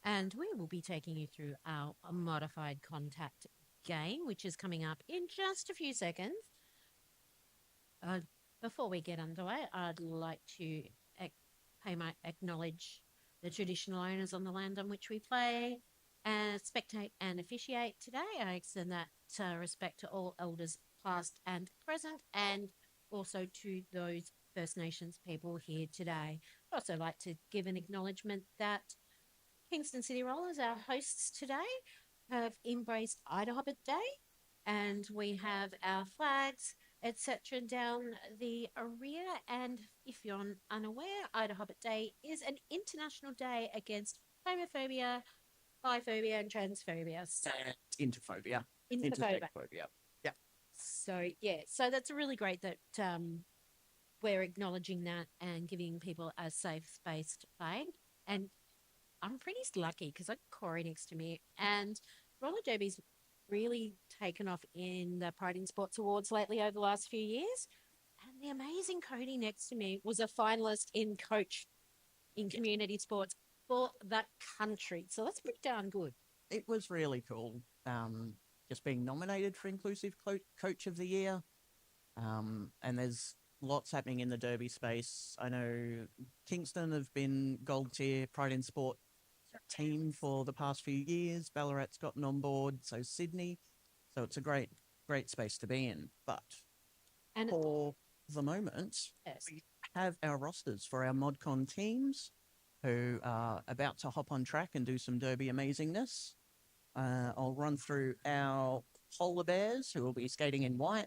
and we will be taking you through our modified contact game, which is coming up in just a few seconds. Uh, Before we get underway, I'd like to ac- acknowledge the traditional owners on the land on which we play and spectate and officiate today. I extend that respect to all elders past and present, and also to those First Nations people here today. I'd also like to give an acknowledgement that Kingston City Rollers, our hosts today, have embraced Ida Hobbit Day, and we have our flags, etc., down the area. And if you're unaware, Ida Hobbit Day is an international day against homophobia, biphobia, and transphobia. So, Interphobia. interphobia. Interphobia. Yeah. So yeah, so that's really great that we're acknowledging that and giving people a safe space to play. And I'm pretty lucky because I've got Corey next to me, and roller derby's really taken off in the Pride in Sports Awards lately over the last few years. And the amazing Cody next to me was a finalist in coach in community sports for that country. So that's pretty darn good. It was really cool. Just being nominated for Inclusive Coach of the Year. And there's lots happening in the derby space. I know Kingston have been gold tier Pride in Sport team for the past few years. Ballarat's gotten on board, so Sydney. So it's a great space to be in. But And for the moment, yes, we have our rosters for our ModCon teams who are about to hop on track and do some derby amazingness. I'll run through our polar bears who will be skating in white.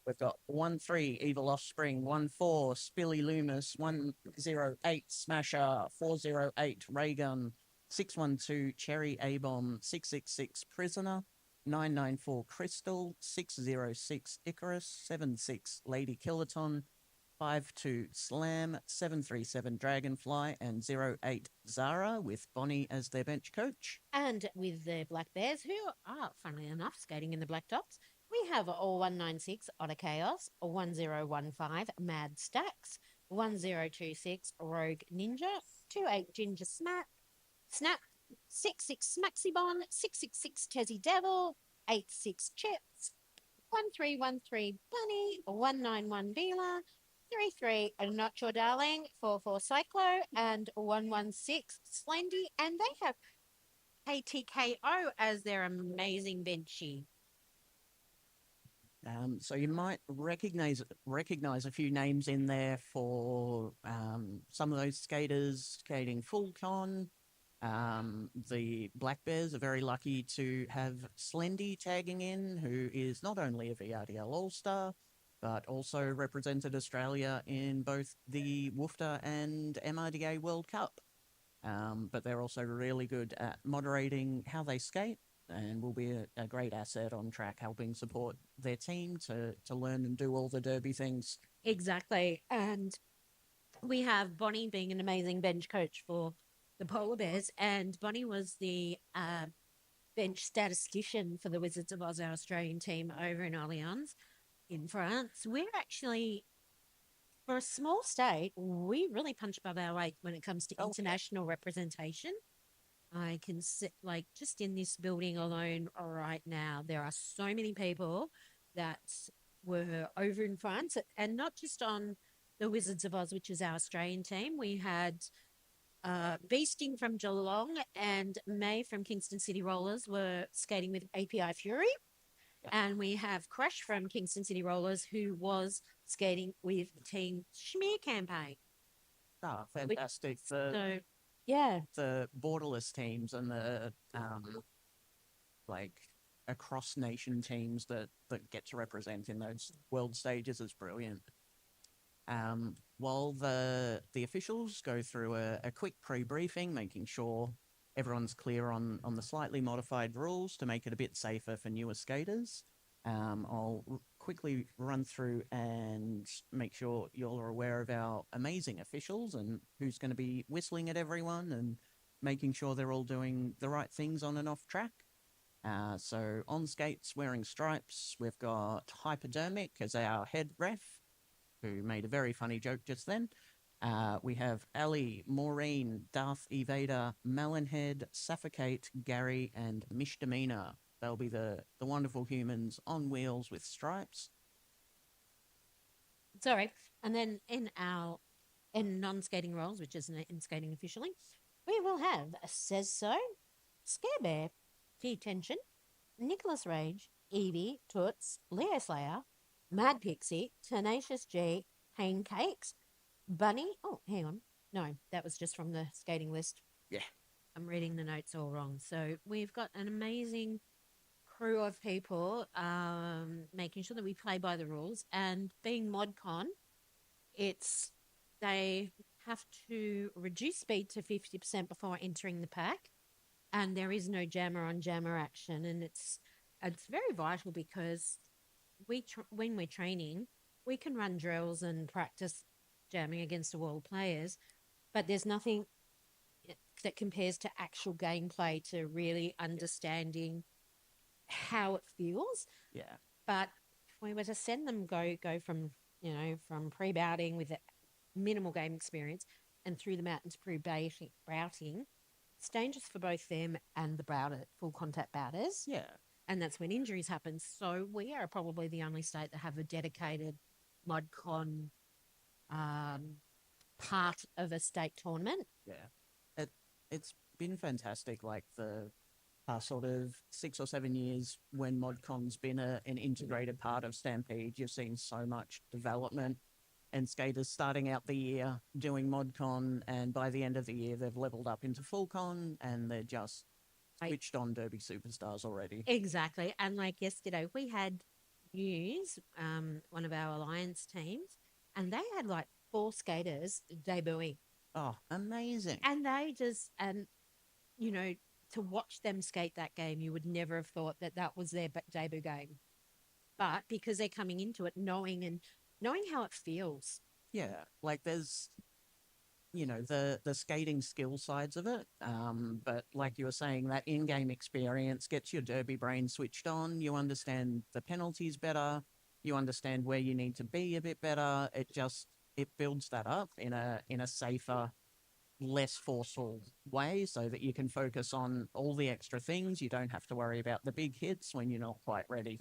We've got 1-3 Evil Offspring, 1-4 Spilly Loomis, 108 Smasher, 408 Raygun, 612 Cherry A-Bomb, 666 Prisoner, 994 Crystal, 606 Icarus, 76 Lady Killaton, 52 Slam, 737 Dragonfly, and 08 Zara with Bonnie as their bench coach. and with the Black Bears, who are, funnily enough, skating in the Black Tops, we have 196 Otter Chaos, 1015 Mad Stacks, 1026 Rogue Ninja, 28 Ginger Snap, 66 Maxibon, 666 Tessie Devil, 86 Chips, 1313 Bunny, 191 Vila, 33 Not Your Darling, 44 Cyclo, and 116 Slendy. And they have KTKO as their amazing benchy. So you might recognize a few names in there for some of those skaters skating full con. The Black Bears are very lucky to have Slendy tagging in, who is not only a VRDL All-Star, but also represented Australia in both the WUFTA and MRDA World Cup. But they're also really good at moderating how they skate and will be a great asset on track, helping support their team to learn and do all the derby things. Exactly. And we have Bonnie being an amazing bench coach for the Polar Bears. And Bonnie was the bench statistician for the Wizards of Oz, our Australian team over in Allianz in France. We're actually, for a small state, we really punch above our weight when it comes to international representation. I can sit like just in this building alone right now. There are so many people that were over in France, and not just on the Wizards of Oz, which is our Australian team. We had Beasting from Geelong and May from Kingston City Rollers were skating with API Fury. And we have Crash from Kingston City Rollers, who was skating with Team Schmear Campaign. Ah, fantastic. So, yeah. The borderless teams and the like across nation teams that get to represent in those world stages is brilliant. While the officials go through a quick pre-briefing, making sure everyone's clear on the slightly modified rules to make it a bit safer for newer skaters. I'll quickly run through and make sure you're aware of our amazing officials and who's going to be whistling at everyone and making sure they're all doing the right things on and off track. So on skates wearing stripes, we've got Hypodermic as our head ref, who made a very funny joke just then. We have Ali, Maureen, Darth Evader, Melonhead, Suffocate, Gary, and Misdemeanor. They'll be the wonderful humans on wheels with stripes. Sorry. And then in non-skating roles, which isn't in skating officially, we will have a Says So, Scare Bear, T-Tension, Nicholas Rage, Evie, Toots, Leo Slayer, Mad Pixie, Tenacious G, Pain Cakes, Bunny. Oh, hang on. No, that was just from the skating list. Yeah. I'm reading the notes all wrong. So we've got an amazing crew of people making sure that we play by the rules. And being ModCon, it's they have to reduce speed to 50% before entering the pack, and there is no jammer on jammer action, and it's very vital because when we're training, we can run drills and practice jamming against the world players, but there's nothing that compares to actual gameplay to really understanding how it feels. Yeah. But if we were to send them go from from pre-bouting with a minimal game experience and through the mountains pre-bouting, it's dangerous for both them and the full contact bouters. Yeah. And that's when injuries happen. So we are probably the only state that have a dedicated ModCon part of a state tournament. Yeah. It's been fantastic, like the past sort of 6 or 7 years when ModCon's been an integrated part of Stampede. You've seen so much development and skaters starting out the year doing ModCon, and by the end of the year, they've leveled up into full con and they're just switched on Derby superstars already. Exactly. And like yesterday, we had News, one of our alliance teams, and they had like 4 skaters debuting. Oh, amazing. And they just, to watch them skate that game, you would never have thought that was their debut game. But because they're coming into it knowing how it feels. Yeah, like there's, the skating skill sides of it. But like you were saying, that in-game experience gets your derby brain switched on. You understand the penalties better. You understand where you need to be a bit better. It builds that up in a safer, less forceful way so that you can focus on all the extra things. You don't have to worry about the big hits when you're not quite ready.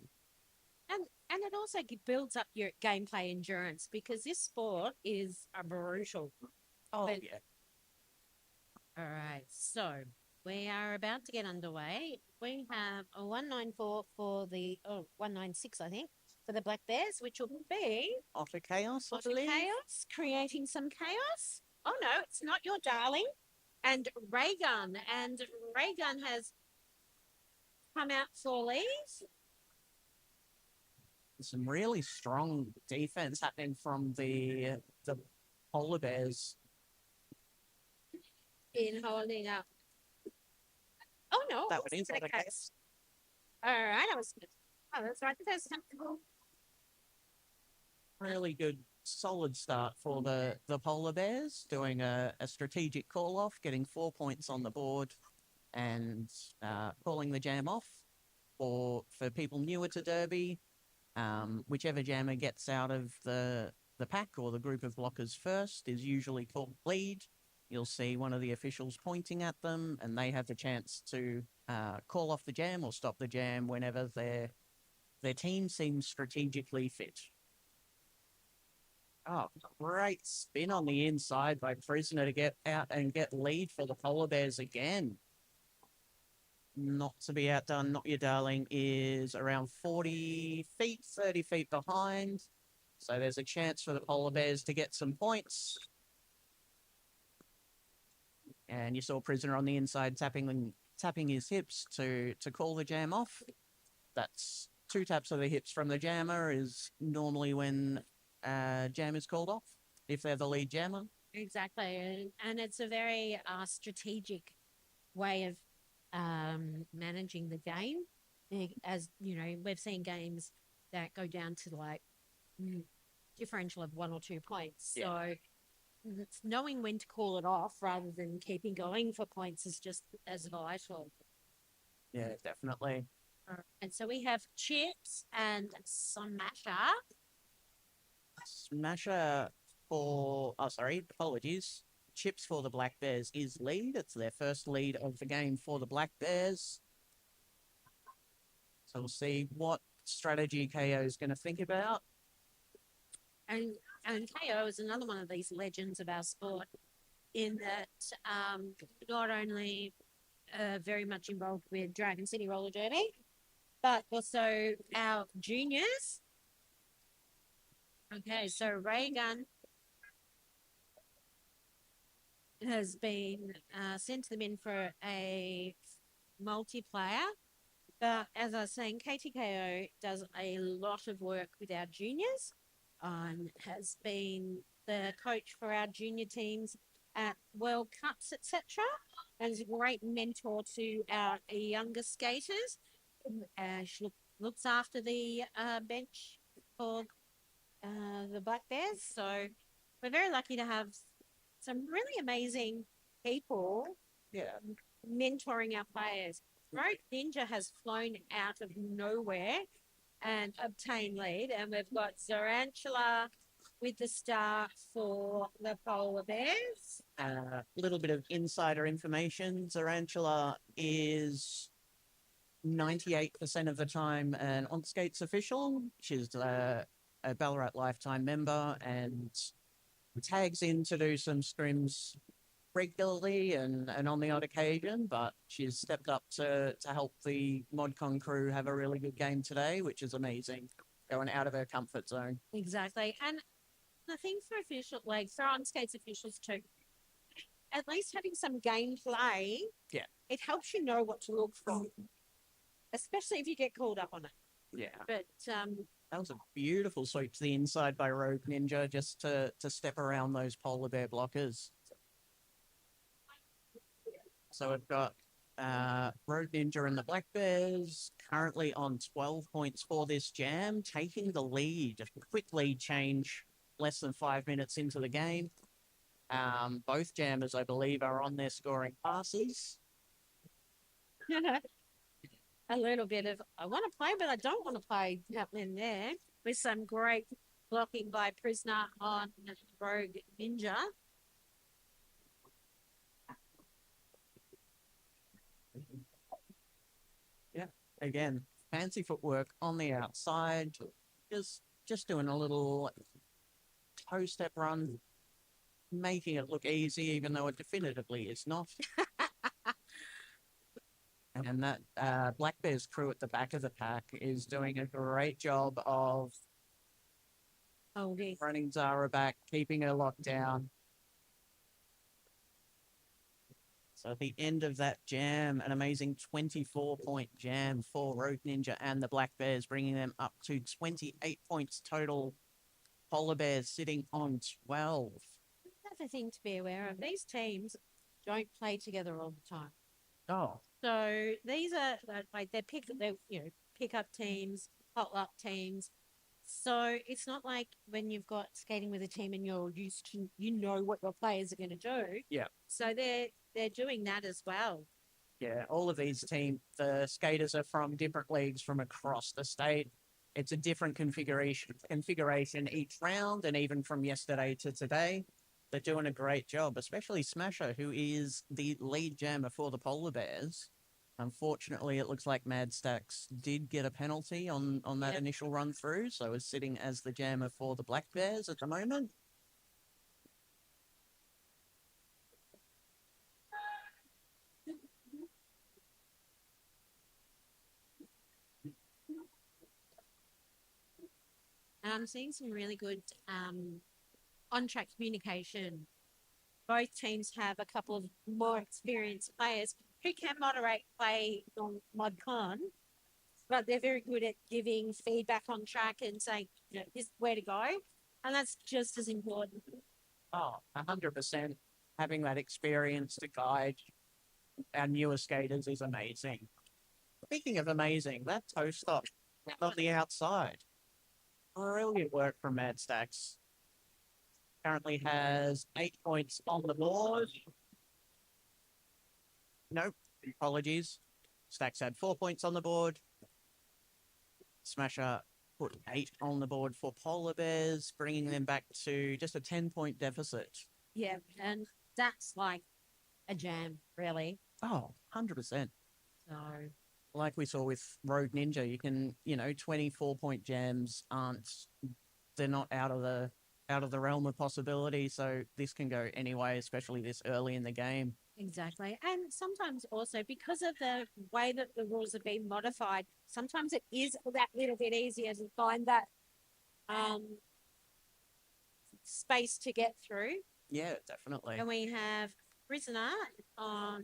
And it also builds up your gameplay endurance because this sport is brutal. Oh, But- yeah. All right, so we are about to get underway. We have a 194 for the 196, I think, for the Black Bears, which will be Otter Chaos, I Otter believe. Chaos, creating some chaos. Oh no, it's not your darling. And Raygun has come out for leave. Some really strong defense happening from the polar bears. In holding up. Oh no, That it one is wasn't Otter a case. All right, I was. Oh, that's right. That's Really good, solid start for the polar bears, doing a strategic call off, getting 4 points on the board, and calling the jam off. For people newer to Derby, whichever jammer gets out of the pack or the group of blockers first is usually called lead. You'll see one of the officials pointing at them, and they have the chance to call off the jam or stop the jam whenever their team seems strategically fit. Oh, great spin on the inside by Prisoner to get out and get lead for the polar bears again. Not to be outdone, Not Your Darling is around 40 feet, 30 feet behind. So there's a chance for the polar bears to get some points. And you saw Prisoner on the inside tapping his hips to call the jam off. That's 2 taps of the hips from the jammer is normally when jam is called off, if they're the lead jammer. exactly, and it's a very strategic way of managing the game. As you know, we've seen games that go down to like differential of 1 or 2 points. Yeah. So it's knowing when to call it off rather than keeping going for points is just as vital. Yeah, definitely. And so we have Chips and Smasher. Smasher for, oh, sorry, apologies. Chips for the Black Bears is lead. It's their first lead of the game for the Black Bears. So we'll see what strategy KO is going to think about. And KO is another one of these legends of our sport in that not only very much involved with Dragon City Roller Derby, but also our juniors. Okay, so Reagan has been sent to them in for a multiplayer. But as I was saying, KTKO does a lot of work with our juniors, has been the coach for our junior teams at World Cups, etc., and is a great mentor to our younger skaters. She looks after the bench for the Black Bears. So we're very lucky to have some really amazing people mentoring our players. Road Ninja has flown out of nowhere and obtained lead. And we've got Zorantula with the start for the Polar Bears. A little bit of insider information. Zorantula is 98% of the time an on-skates official. She's a Ballarat lifetime member and tags in to do some scrims regularly and on the odd occasion, but she's stepped up to help the ModCon crew have a really good game today, which is amazing, going out of her comfort zone. Exactly. And I think for official, like for on-skates officials too, at least having some gameplay, it helps you know what to look for, especially if you get called up on it. Yeah. But that was a beautiful sweep to the inside by Rogue Ninja just to step around those polar bear blockers. So we've got Rogue Ninja and the Black Bears currently on 12 points for this jam, taking the lead. Quick lead change, less than 5 minutes into the game. Both jammers, I believe, are on their scoring passes. a little bit of, I want to play, but I don't want to play happening there, with some great blocking by Prisoner on Rogue Ninja. Yeah, again, fancy footwork on the outside, just doing a little toe step run, making it look easy, even though it definitively is not. And that Black Bears crew at the back of the pack is doing a great job of running Zara back, keeping her locked down. So at the end of that jam, an amazing 24-point jam for Rogue Ninja and the Black Bears, bringing them up to 28 points total. Polar Bears sitting on 12. Another thing to be aware of, these teams don't play together all the time. Oh. So these are like they're pickup teams, potluck teams. So it's not like when you've got skating with a team and you're used to, you know what your players are going to do. Yeah. So they're doing that as well. Yeah, all of these teams, the skaters are from different leagues from across the state. It's a different configuration each round, and even from yesterday to today. They're doing a great job, especially Smasher, who is the lead jammer for the Polar Bears. Unfortunately, it looks like Mad Stacks did get a penalty on that initial run through, so is sitting as the jammer for the Black Bears at the moment. I'm seeing some really good on-track communication. Both teams have a couple of more experienced players who can moderate play on ModCon, but they're very good at giving feedback on track and saying, you know, this is where to go. And that's just as important. Oh, 100%. Having that experience to guide our newer skaters is amazing. Speaking of amazing, that toe stop on the outside. Brilliant work from Mad Stacks. Currently has 8 points on the board. Nope, apologies. Stacks had 4 points on the board. Smasher put 8 on the board for Polar Bears, bringing them back to just a 10-point deficit. Yeah, and that's like a jam, really. Oh, 100%. So, Like we saw with Road Ninja, you can, 24-point jams they're not out of the realm of possibility. So this can go anyway, especially this early in the game. exactly. And sometimes also because of the way that the rules have been modified, sometimes it is that little bit easier to find that um, space to get through. Yeah, definitely. And we have Prisoner on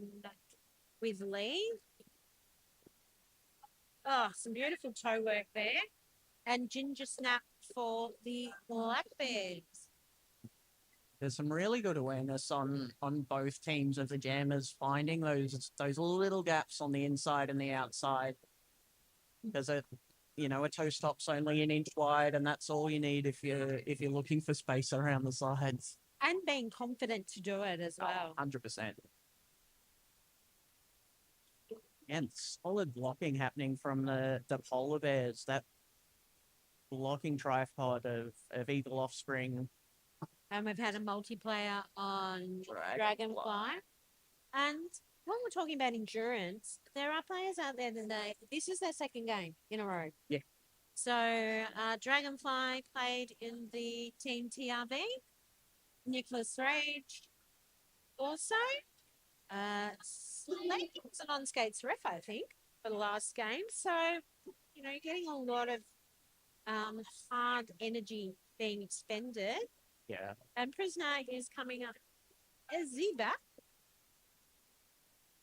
with Lee. Oh, some beautiful toe work there. And Ginger Snap for the Black Bears. There's some really good awareness on both teams of the jammers finding those little gaps on the inside and the outside. There's a toe stop's only an inch wide, and that's all you need if you're looking for space around the sides. And being confident to do it as well. 100%. And solid blocking happening from the Polar Bears. That blocking tripod of Eagle Offspring. And we've had a multiplayer on Dragonfly. And when we're talking about endurance, there are players out there that this is their second game in a row. Yeah. So Dragonfly played in the Team TRB. Nicholas Rage also. Slade was an on-skates ref, I think, for the last game. So, getting a lot of hard energy being expended. Yeah. And Prisoner is coming up as Ziba.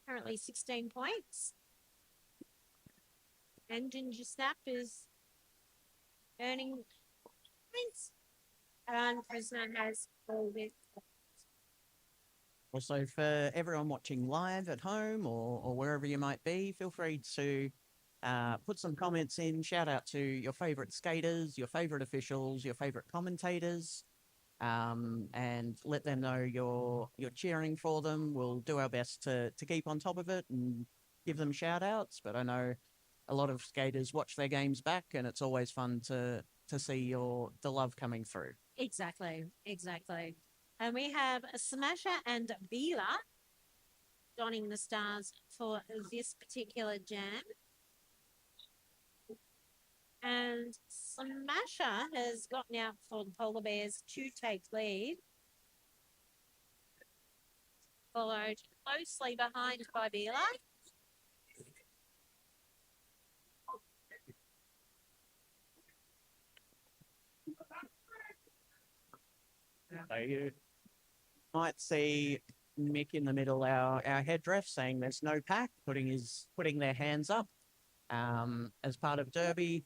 Currently 16 points. And Ginger Snap is earning points. And Prisoner has 4 wins. Also, for everyone watching live at home or wherever you might be, feel free to put some comments in. Shout out to your favourite skaters, your favourite officials, your favourite commentators, and let them know you're cheering for them. We'll do our best to keep on top of it and give them shout outs. But I know a lot of skaters watch their games back, and it's always fun to see the love coming through. Exactly. And we have Smasher and Bila donning the stars for this particular jam. And Smasher has gotten out for the Polar Bears to take lead. Followed closely behind by Bila. So you might see Mick in the middle, our head ref, saying there's no pack, putting their hands up. As part of Derby,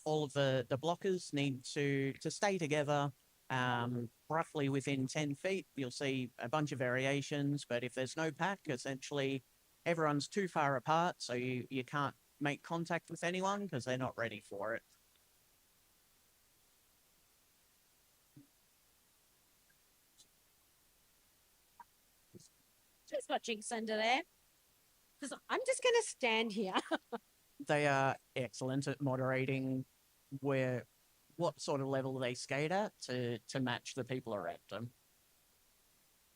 all of the blockers need to stay together, roughly within 10 feet. You'll see a bunch of variations, but if there's no pack, essentially everyone's too far apart, so you can't make contact with anyone because they're not ready for it. Just watching Cinder there. Because I'm just going to stand here. They are excellent at moderating what sort of level they skate at to match the people around them.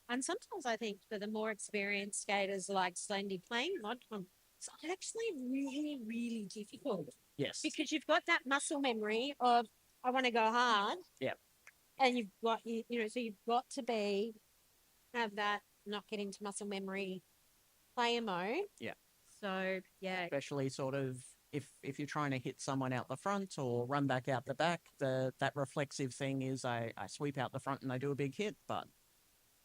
And sometimes I think for the more experienced skaters like Slendy playing ModCon, it's actually really, really difficult. Yes. Because you've got that muscle memory of, I want to go hard. Yeah. And you've got, so you've got to have that not get into muscle memory player mode. Yeah. So, yeah. Especially sort of if you're trying to hit someone out the front or run back out the back, that reflexive thing is I sweep out the front and I do a big hit. But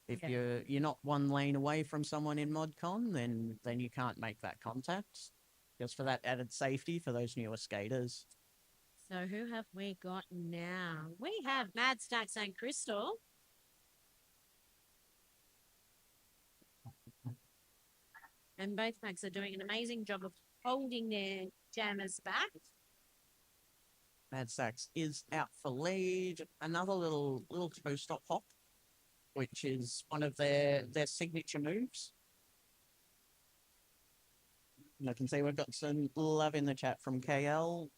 if you're not one lane away from someone in ModCon, then you can't make that contact. Just for that added safety for those newer skaters. So who have we got now? We have Mad Stacks and Crystal. And both Mags are doing an amazing job of holding their jammers back. Mad Stacks is out for lead. Another little toe stop hop, which is one of their signature moves. And I can see we've got some love in the chat from KL.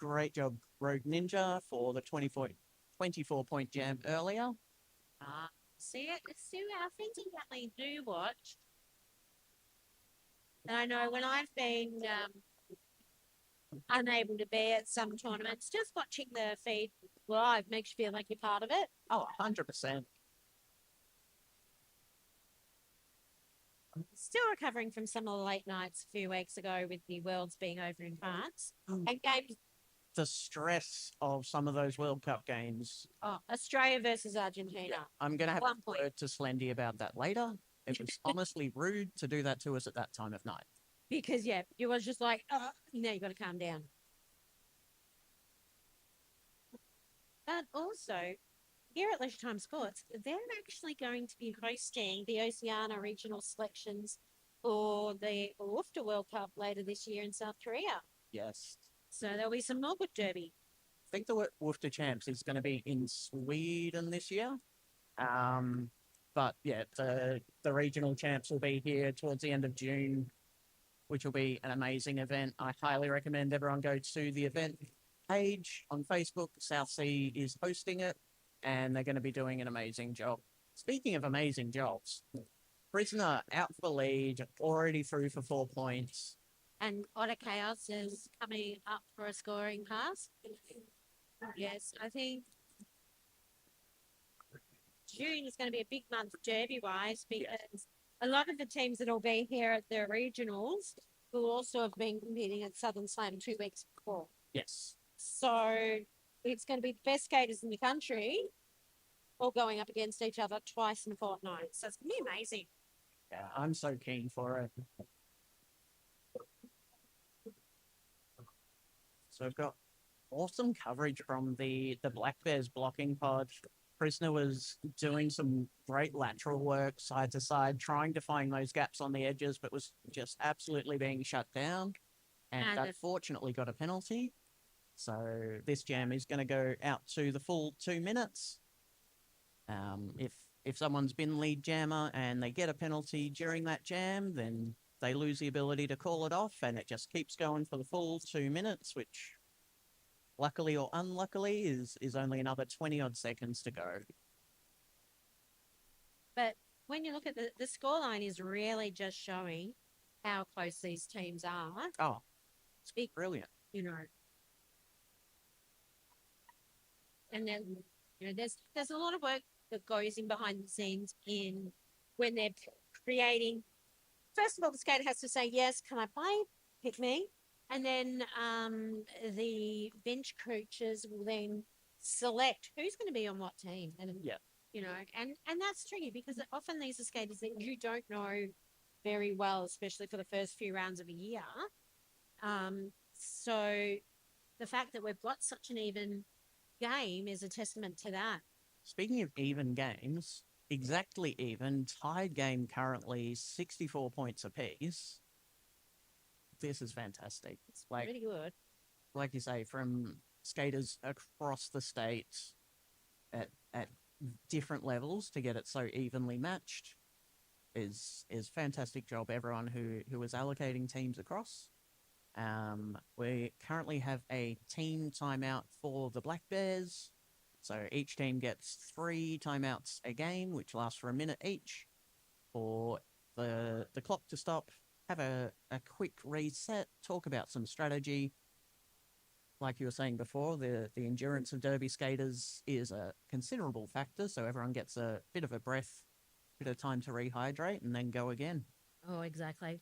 great job, Rogue Ninja, for the 24-point jam earlier. See, our friends definitely do watch. And I know when I've been unable to be at some tournaments, just watching the feed live makes you feel like you're part of it. Oh, 100%. Still recovering from some of the late nights a few weeks ago with the Worlds being over in France. Mm. And games. The stress of some of those World Cup games. Oh, Australia versus Argentina. Yeah, I'm going to have One a word to Slendy about that later. It was honestly rude to do that to us at that time of night. Because, yeah, it was just like, oh, now you've got to calm down. But also, here at Leisuretime Sports, they're actually going to be hosting the Oceania regional selections for the WFTA World Cup later this year in South Korea. Yes. So there'll be some more good derby. I think the WFTA Champs is going to be in Sweden this year. But yeah, the regional champs will be here towards the end of June, which will be an amazing event. I highly recommend everyone go to the event page on Facebook. South Sea is hosting it, and they're going to be doing an amazing job. Speaking of amazing jobs, Prisoner out for the lead, already through for 4 points. And Otter Chaos is coming up for a scoring pass. Yes, I think June is going to be a big month derby-wise because a lot of the teams that will be here at the regionals will also have been competing at Southern Slam 2 weeks before. Yes. So it's going to be the best skaters in the country all going up against each other twice in a fortnight. So it's going to be amazing. Yeah, I'm so keen for it. So I've got awesome coverage from the Black Bears blocking pod. Prisoner was doing some great lateral work side to side, trying to find those gaps on the edges, but was just absolutely being shut down. And unfortunately got a penalty. So this jam is going to go out to the full 2 minutes. If someone's been lead jammer and they get a penalty during that jam, then they lose the ability to call it off, and it just keeps going for the full 2 minutes, which, luckily or unluckily, is only another 20-odd seconds to go. But when you look at the scoreline is really just showing how close these teams are. Oh, it's brilliant. You know. And then, you know, there's a lot of work that goes in behind the scenes in when they're creating. First of all, the skater has to say, yes, can I play? Pick me. And then the bench coaches will then select who's going to be on what team. And, yeah. You know, and that's tricky because often these are skaters that you don't know very well, especially for the first few rounds of a year. So the fact that we've got such an even game is a testament to that. Speaking of even games, exactly even, tied game currently 64 points apiece. This is fantastic. It's pretty good. Like you say, from skaters across the state at different levels to get it so evenly matched is fantastic job, everyone who is allocating teams across. We currently have a team timeout for the Black Bears. So each team gets 3 timeouts a game, which lasts for a minute each, for the clock to stop, have a quick reset, talk about some strategy. Like you were saying before, the endurance of derby skaters is a considerable factor, so everyone gets a bit of a breath, bit of time to rehydrate, and then go again. Oh, exactly.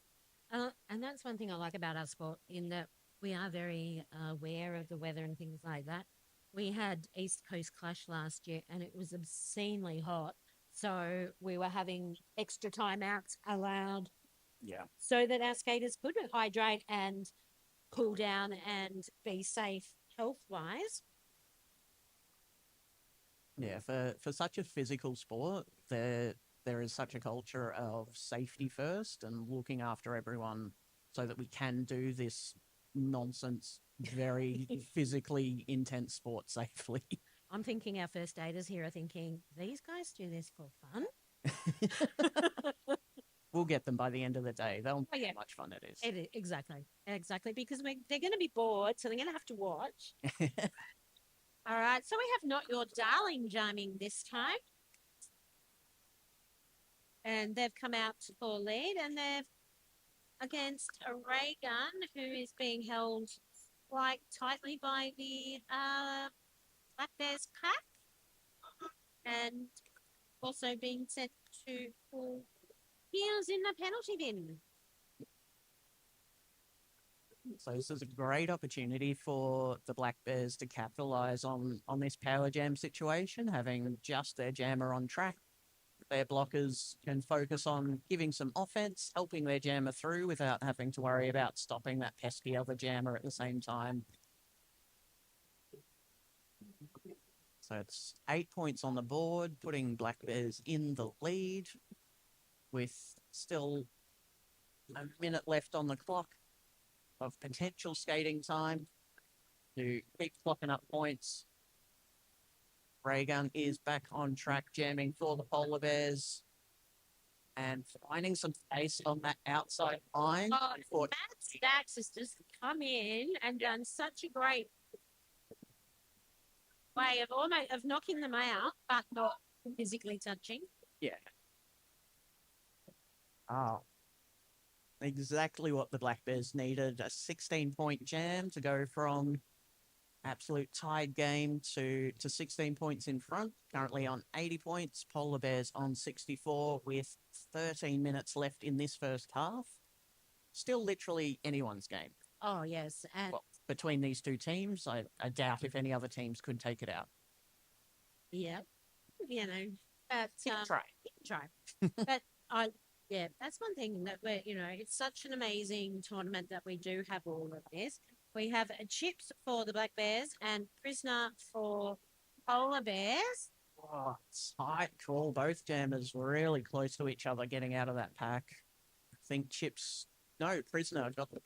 And that's one thing I like about our sport, in that we are very aware of the weather and things like that. We had East Coast Clash last year, and it was obscenely hot. So we were having extra timeouts allowed. Yeah. So that our skaters could hydrate and cool down and be safe health-wise. Yeah, for such a physical sport, there is such a culture of safety first and looking after everyone so that we can do this nonsense, very physically intense sport safely. I'm thinking our first aiders here are thinking, these guys do this for fun? we'll get them by the end of the day. They'll Oh, yeah. how much fun it is. Exactly, because they're going to be bored, so they're going to have to watch. All right, so we have Not Your Darling jamming this time. And they've come out for lead, and they're against a ray gun who is being held quite tightly by the Black Bears pack, and also being sent to pull heels in the penalty bin. So this is a great opportunity for the Black Bears to capitalise on this power jam situation, having just their jammer on track. Their blockers can focus on giving some offense, helping their jammer through without having to worry about stopping that pesky other jammer at the same time. So it's 8 points on the board, putting Black Bears in the lead with still a minute left on the clock of potential skating time to keep clocking up points. Raygun is back on track, jamming for the Polar Bears and finding some space on that outside line. Matt Stacks has just come in and done such a great way of knocking them out, but not physically touching. Yeah. Oh, exactly what the Black Bears needed. A 16-point jam to go from absolute tied game to 16 points in front. Currently on 80 points. Polar Bears on 64 with 13 minutes left in this first half. Still literally anyone's game. Oh, yes. And well, between these two teams, I doubt if any other teams could take it out. Yeah. You know, but try. But yeah, that's one thing that it's such an amazing tournament that we do have all of this. We have a Chips for the Black Bears and Prisoner for Polar Bears. Oh, tight call. Both jammers really close to each other getting out of that pack. I think Prisoner got the...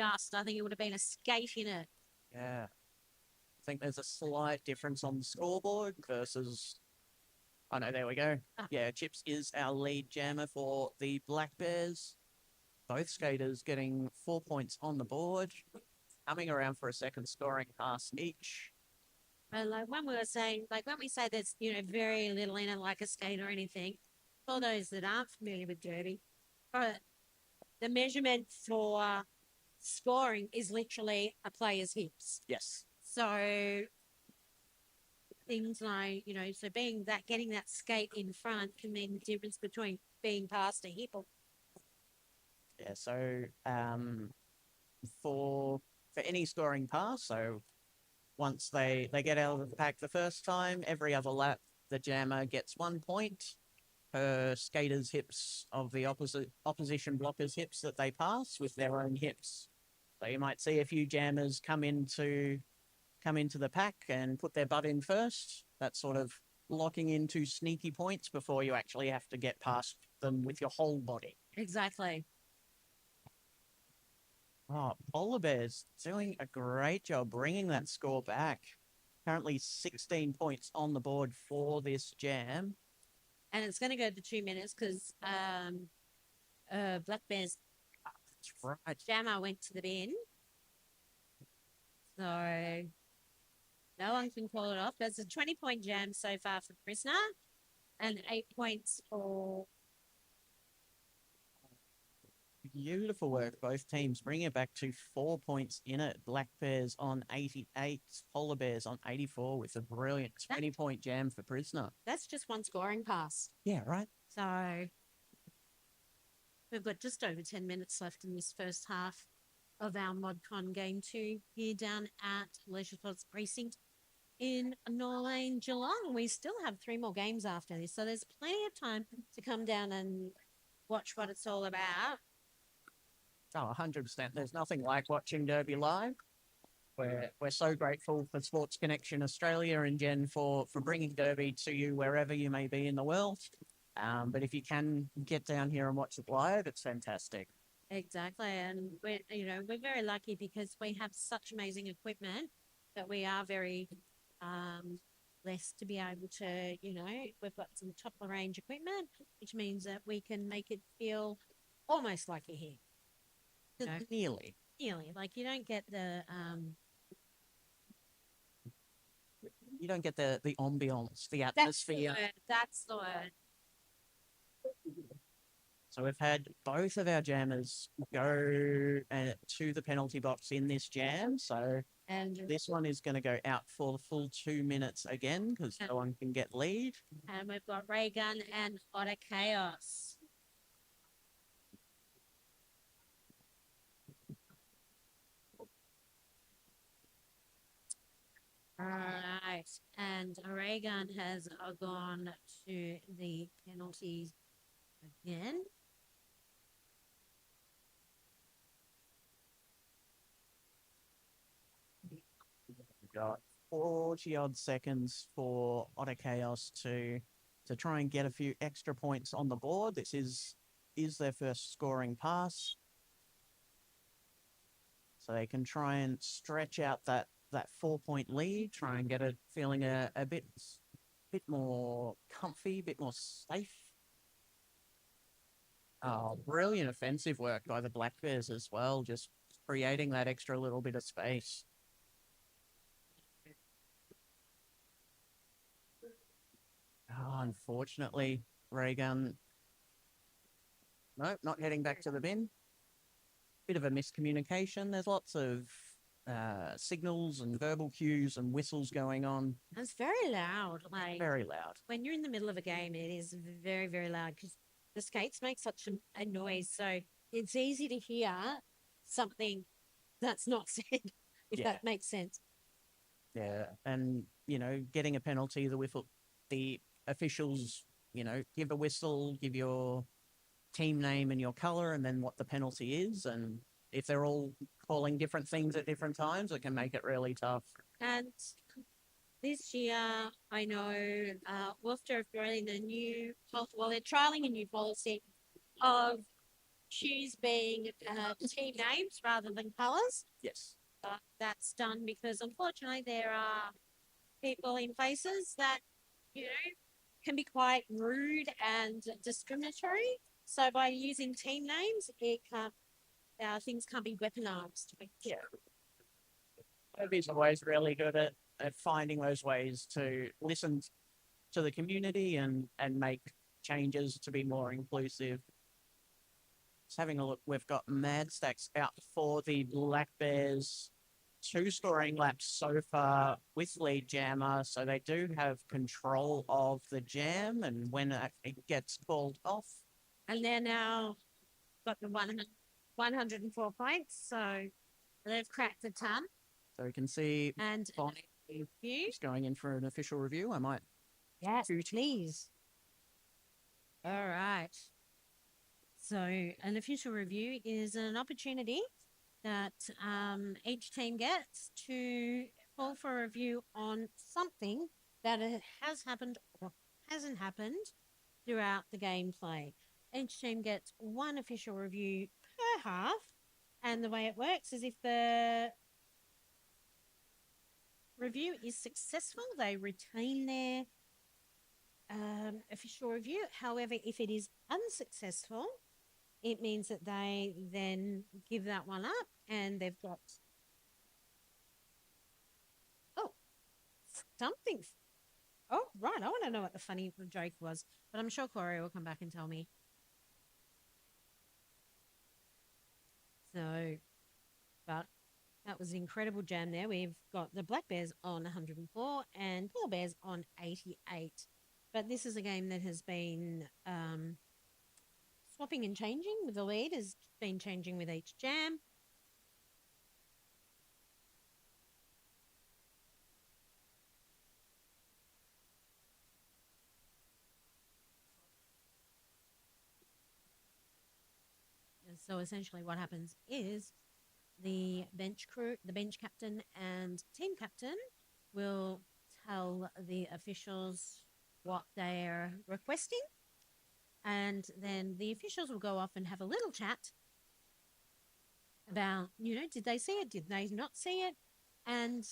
I think it would have been a skate in it. Yeah. I think there's a slight difference on the scoreboard versus... Oh, no, there we go. Yeah, Chips is our lead jammer for the Black Bears. Both skaters getting 4 points on the board, coming around for a second scoring pass each. And when we say there's, very little in it, like a skate or anything, for those that aren't familiar with derby, the measurement for scoring is literally a player's hips. Yes. So things like, getting that skate in front can mean the difference between being past a hip or... Yeah, so for any scoring pass, so once they get out of the pack the first time, every other lap, the jammer gets 1 point per skater's hips of the opposition blocker's hips that they pass with their own hips. So you might see a few jammers come into the pack and put their butt in first. That's sort of locking into sneaky points before you actually have to get past them with your whole body. Exactly. Oh, Polar Bears doing a great job bringing that score back. Currently 16 points on the board for this jam. And it's going to go to 2 minutes because Black Bears jammer went to the bin. So no one can call it off. There's a 20-point jam so far for Prisoner and 8 points for... Beautiful work, both teams bringing it back to 4 points in it. Black Bears on 88, Polar Bears on 84 with a brilliant 20-point jam for Prisoner. That's just one scoring pass. Yeah, right. So we've got just over 10 minutes left in this first half of our ModCon Game 2 here down at Leisuretime Sports Precinct in Norlane, Geelong. We still have 3 more games after this, so there's plenty of time to come down and watch what it's all about. Oh, 100%. There's nothing like watching Derby live. We're so grateful for Sports Connection Australia and Jen for bringing Derby to you wherever you may be in the world. But if you can get down here and watch it live, it's fantastic. Exactly, and we're very lucky because we have such amazing equipment that we are very less to be able to, we've got some top of the range equipment, which means that we can make it feel almost like you're here. No. Nearly. Nearly. Like you don't get the You don't get the ambience, the that's the atmosphere. word. That's the word. So we've had both of our jammers go to the penalty box in this jam. So And this one is going to go out for the full 2 minutes again because no one can get lead. and we've got Ray Gun and Otter Chaos. All right. And Ray Gun has gone to the penalties again. We've got 40 odd seconds for Otter Chaos to try and get a few extra points on the board. This is their first scoring pass. So they can try and stretch out that 4-point lead, try and get it feeling a bit more comfy, a bit more safe. Oh, brilliant offensive work by the Black Bears as well, just creating that extra little bit of space. Oh, unfortunately, Raygun, nope, not heading back to the bin. Bit of a miscommunication. There's lots of signals and verbal cues and whistles going on. It's very loud. Like Very loud. when you're in the middle of a game, it is very, very loud because the skates make such a noise. So it's easy to hear something that's not said, if Yeah. that makes sense. Yeah, and getting a penalty, the officials, give a whistle, give your team name and your color, and then what the penalty is. And if they're all calling different things at different times, it can make it really tough. And this year, I know Worcester are throwing they're trialing a new policy of shoes being team names rather than colours. Yes. That's done because unfortunately there are people in places that, can be quite rude and discriminatory. So by using team names, things can't be weaponized. Yeah. Toby's always really good at finding those ways to listen to the community and make changes to be more inclusive. Just having a look, we've got Mad Stacks out for the Black Bears. 2 scoring laps so far with lead jammer, so they do have control of the jam and when it gets called off. And they're now got the 104 points, so they've cracked the ton. So you can see And Bonnie is going in for an official review. I might. Yes, please. All right. So an official review is an opportunity that each team gets to call for a review on something that has happened or hasn't happened throughout the gameplay. Each team gets 1 official review per half, and the way it works is if the review is successful, they retain their official review. However, if it is unsuccessful, it means that they then give that one up and they've got something. Oh, right. I want to know what the funny joke was, but I'm sure Corey will come back and tell me. So, but that was an incredible jam there. We've got the Black Bears on 104 and Polar Bears on 88. But this is a game that has been swapping and changing with the lead, has been changing with each jam. And so essentially what happens is the bench captain and team captain will tell the officials what they're requesting. And then the officials will go off and have a little chat about, did they see it? Did they not see it? And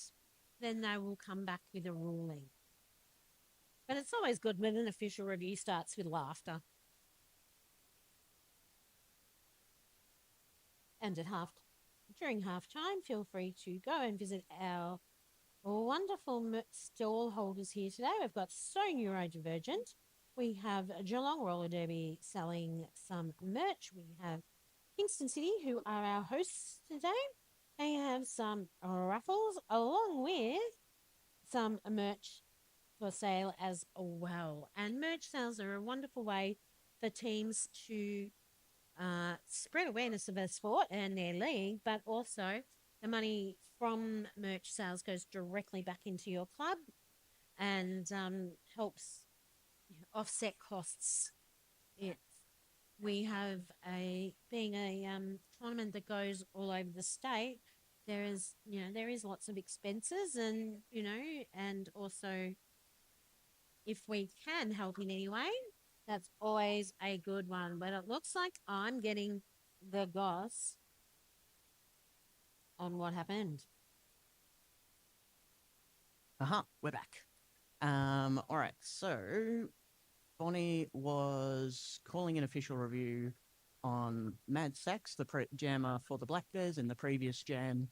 then they will come back with a ruling. But it's always good when an official review starts with laughter. And during halftime, feel free to go and visit our wonderful stall holders here today. We've got So Neurodivergent. We have Geelong Roller Derby selling some merch. We have Kingston City, who are our hosts today. They have some raffles along with some merch for sale as well. And merch sales are a wonderful way for teams to spread awareness of their sport and their league, but also the money from merch sales goes directly back into your club and helps offset costs. We have being a tournament that goes all over the state. There is lots of expenses, and and also if we can help in any way, that's always a good one. But it looks like I'm getting the goss on what happened. We're back. All right, so Bonnie was calling an official review on Mad Sacks, the jammer for the Black Bears in the previous jam,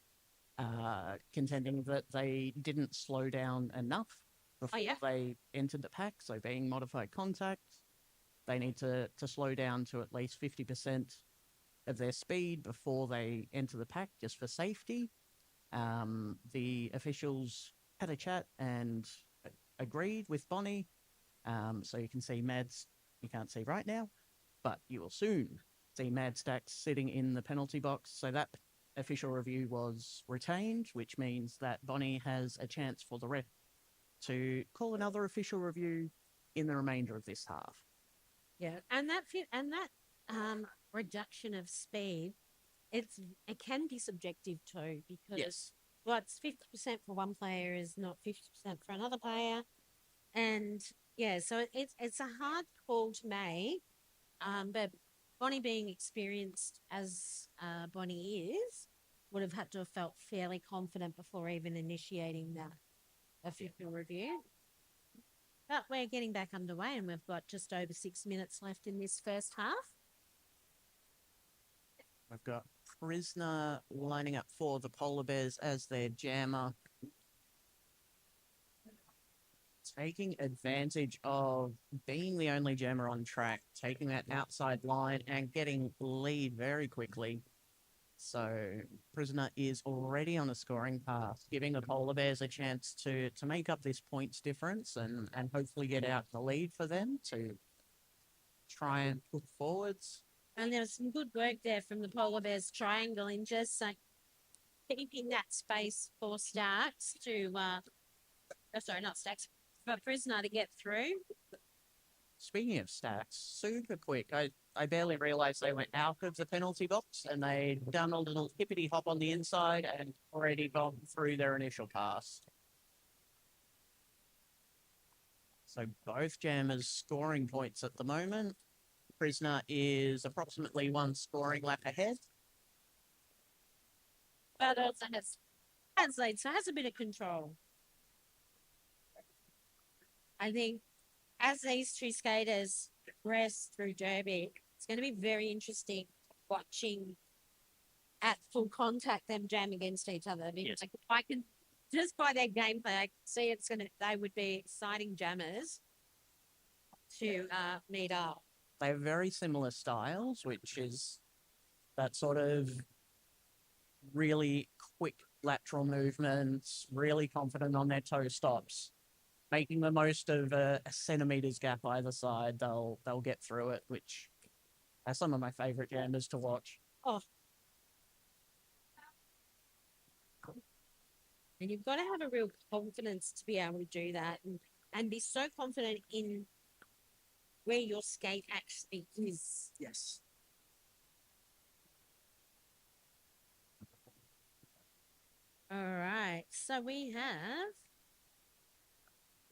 contending that they didn't slow down enough before they entered the pack. So being modified contact, they need to slow down to at least 50% of their speed before they enter the pack, just for safety. The officials had a chat and agreed with Bonnie. So you can see Mads, you can't see right now, but you will soon see Mad Stacks sitting in the penalty box. So that official review was retained, which means that Bonnie has a chance for the ref to call another official review in the remainder of this half. Yeah, and that reduction of speed, it can be subjective too, because what's 50% for one player is not 50% for another player, and so it's a hard call to make. But Bonnie, being experienced as Bonnie is, would have had to have felt fairly confident before even initiating that official review. But we're getting back underway, and we've got just over 6 minutes left in this first half. We've got Prisoner lining up for the Polar Bears as their jammer, taking advantage of being the only jammer on track, taking that outside line and getting lead very quickly. So Prisoner is already on a scoring path, giving the Polar Bears a chance to make up this points difference and hopefully get out the lead for them to try and push forwards. And there was some good work there from the Polar Bears triangle in just keeping that space for Starks to, not Stacks, for Prisoner to get through. Speaking of Stacks, super quick. I barely realised they went out of the penalty box and they'd done a little hippity hop on the inside and already gone through their initial pass. So both jammers scoring points at the moment. Prisoner is approximately one scoring lap ahead. But also has a bit of control. I think as these two skaters progress through Derby, it's going to be very interesting watching at full contact them jam against each other. Because I can, just by their gameplay, I can see they would be exciting jammers to meet up. They have very similar styles, which is that sort of really quick lateral movements, really confident on their toe stops, making the most of a centimetre's gap either side. They'll get through it, which are some of my favourite jammers to watch. Oh. And you've got to have a real confidence to be able to do that and be so confident in where your skate actually is. Yes. All right. So we have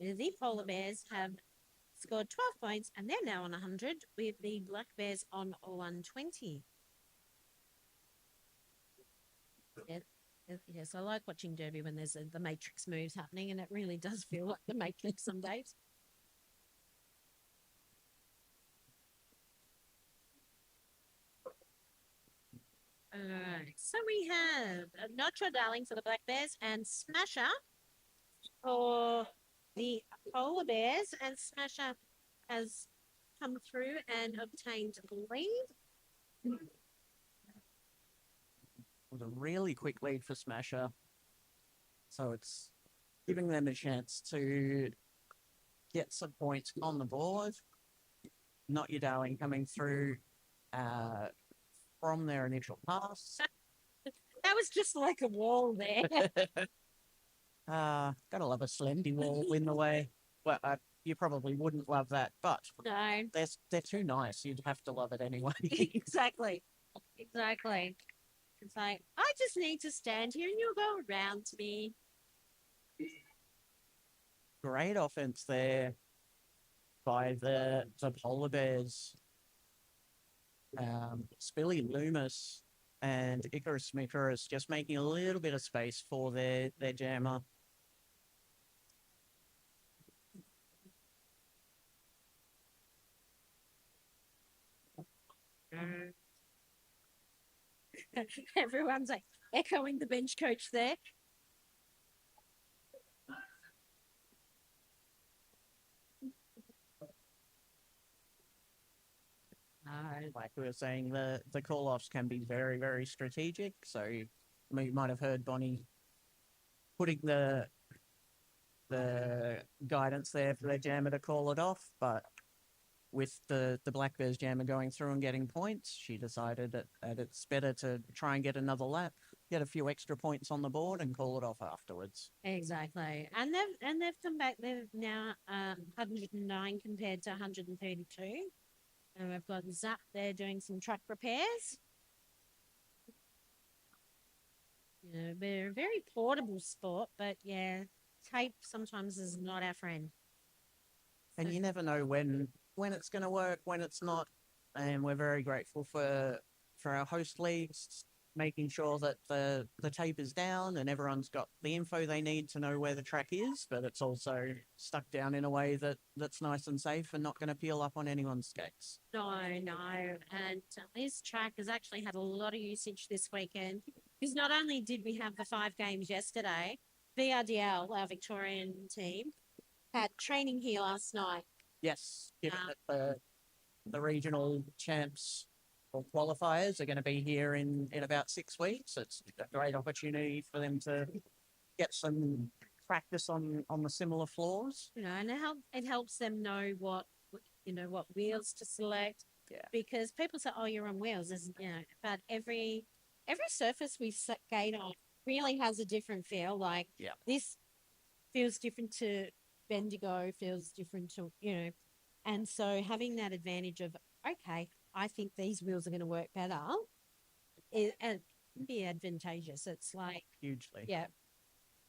the Polar Bears have scored 12 points and they're now on 100 with the Black Bears on 120. Yes, I like watching Derby when there's the Matrix moves happening, and it really does feel like the Matrix some days. Alright, so we have Notre Darling for the Black Bears and Smasher for the Polar Bears, and Smasher has come through and obtained lead. It was a really quick lead for Smasher. So it's giving them a chance to get some points on the board. Not Your Darling coming through from their initial pass. That was just like a wall there. Gotta love a Slendy wall in the way. Well, you probably wouldn't love that, but No, they're too nice. You'd have to love it anyway. exactly. Exactly. It's like, I just need to stand here and you'll go around to me. Great offense there by the Polar Bears. Spilly Loomis and Icarus Smicarus just making a little bit of space for their jammer. Everyone's like echoing the bench coach there. Like we were saying, the call-offs can be very, very strategic. So you might have heard Bonnie putting the guidance there for their jammer to call it off, but with the Black Bears jammer going through and getting points, she decided that it's better to try and get another lap, get a few extra points on the board, and call it off afterwards. Exactly, and they've come back. They're now 109 compared to 132. And we've got Zap there doing some track repairs. You know, they're a very portable sport, but yeah, tape sometimes is not our friend. And you never know when it's going to work, when it's not. And we're very grateful for our host leagues, making sure that the tape is down and everyone's got the info they need to know where the track is, but it's also stuck down in a way that's nice and safe and not going to peel up on anyone's skates. No. And this track has actually had a lot of usage this weekend, because not only did we have the 5 games yesterday, VRDL, our Victorian team, had training here last night. Yes, given that the regional champs or qualifiers are going to be here in about 6 weeks, it's a great opportunity for them to get some practice on the similar floors. You know, and it helps them know what wheels to select. Yeah. Because people say, "Oh, you're on wheels," but every surface we skate on really has a different feel. Like this feels different to Bendigo, feels different to and so having that advantage of, okay, I think these wheels are going to work better, and be advantageous. It's like hugely. Yeah.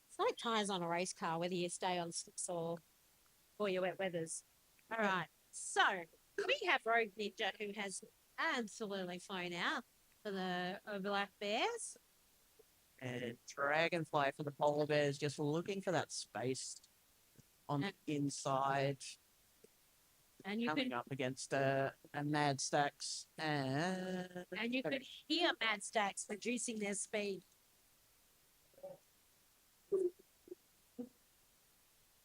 It's like tires on a race car, whether you stay on slicks or your wet weathers. All right. So we have Rogue Ninja, who has absolutely flown out for the Black Bears. And Dragonfly for the Polar Bears, just looking for that space on the inside. And you coming could up against a Mad Stacks. And you could hear Mad Stacks reducing their speed.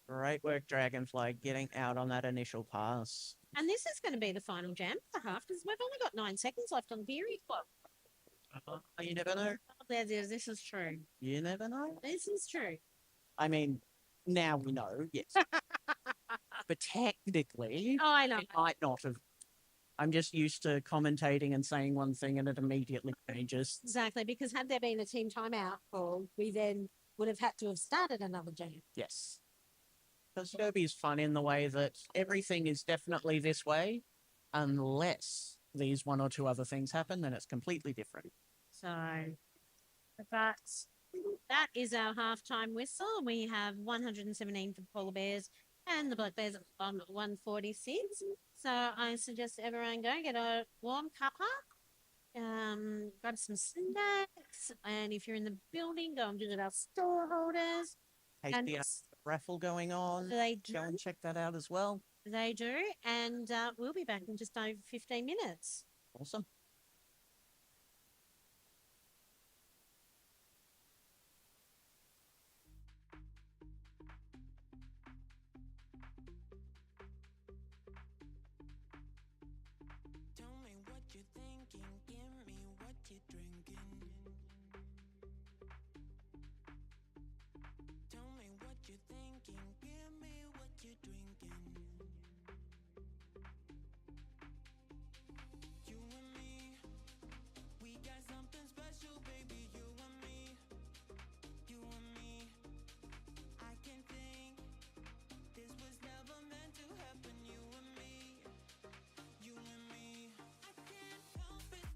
Great work, Dragonfly, getting out on that initial pass. And this is going to be the final jam for the half, because we've only got 9 seconds left on the Beery Club. You never know. This is true. You never know. This is true. I mean, now we know, yes. But technically, I know. it might not have. I'm just used to commentating and saying one thing and it immediately changes. Exactly, because had there been a team timeout call, we then would have had to have started another jam. Yes. Because Derby is fun in the way that everything is definitely this way, unless these 1 or 2 other things happen, then it's completely different. So, but that is our halftime whistle. We have 117 for the Polar Bears and the Black Bears on 146. So I suggest everyone go get a warm cuppa, grab some snacks, and if you're in the building, go and visit our store holders. Tasty raffle going on. They do. Go and check that out as well. They do, and we'll be back in just over 15 minutes. Awesome. what you're thinking. Give me what you're drinking. Tell me what you're thinking. Give me what you're drinking. You and me, we got something special, baby. You and me, you and me. I can think this was never meant to happen. You and me, you and me. I can't help it.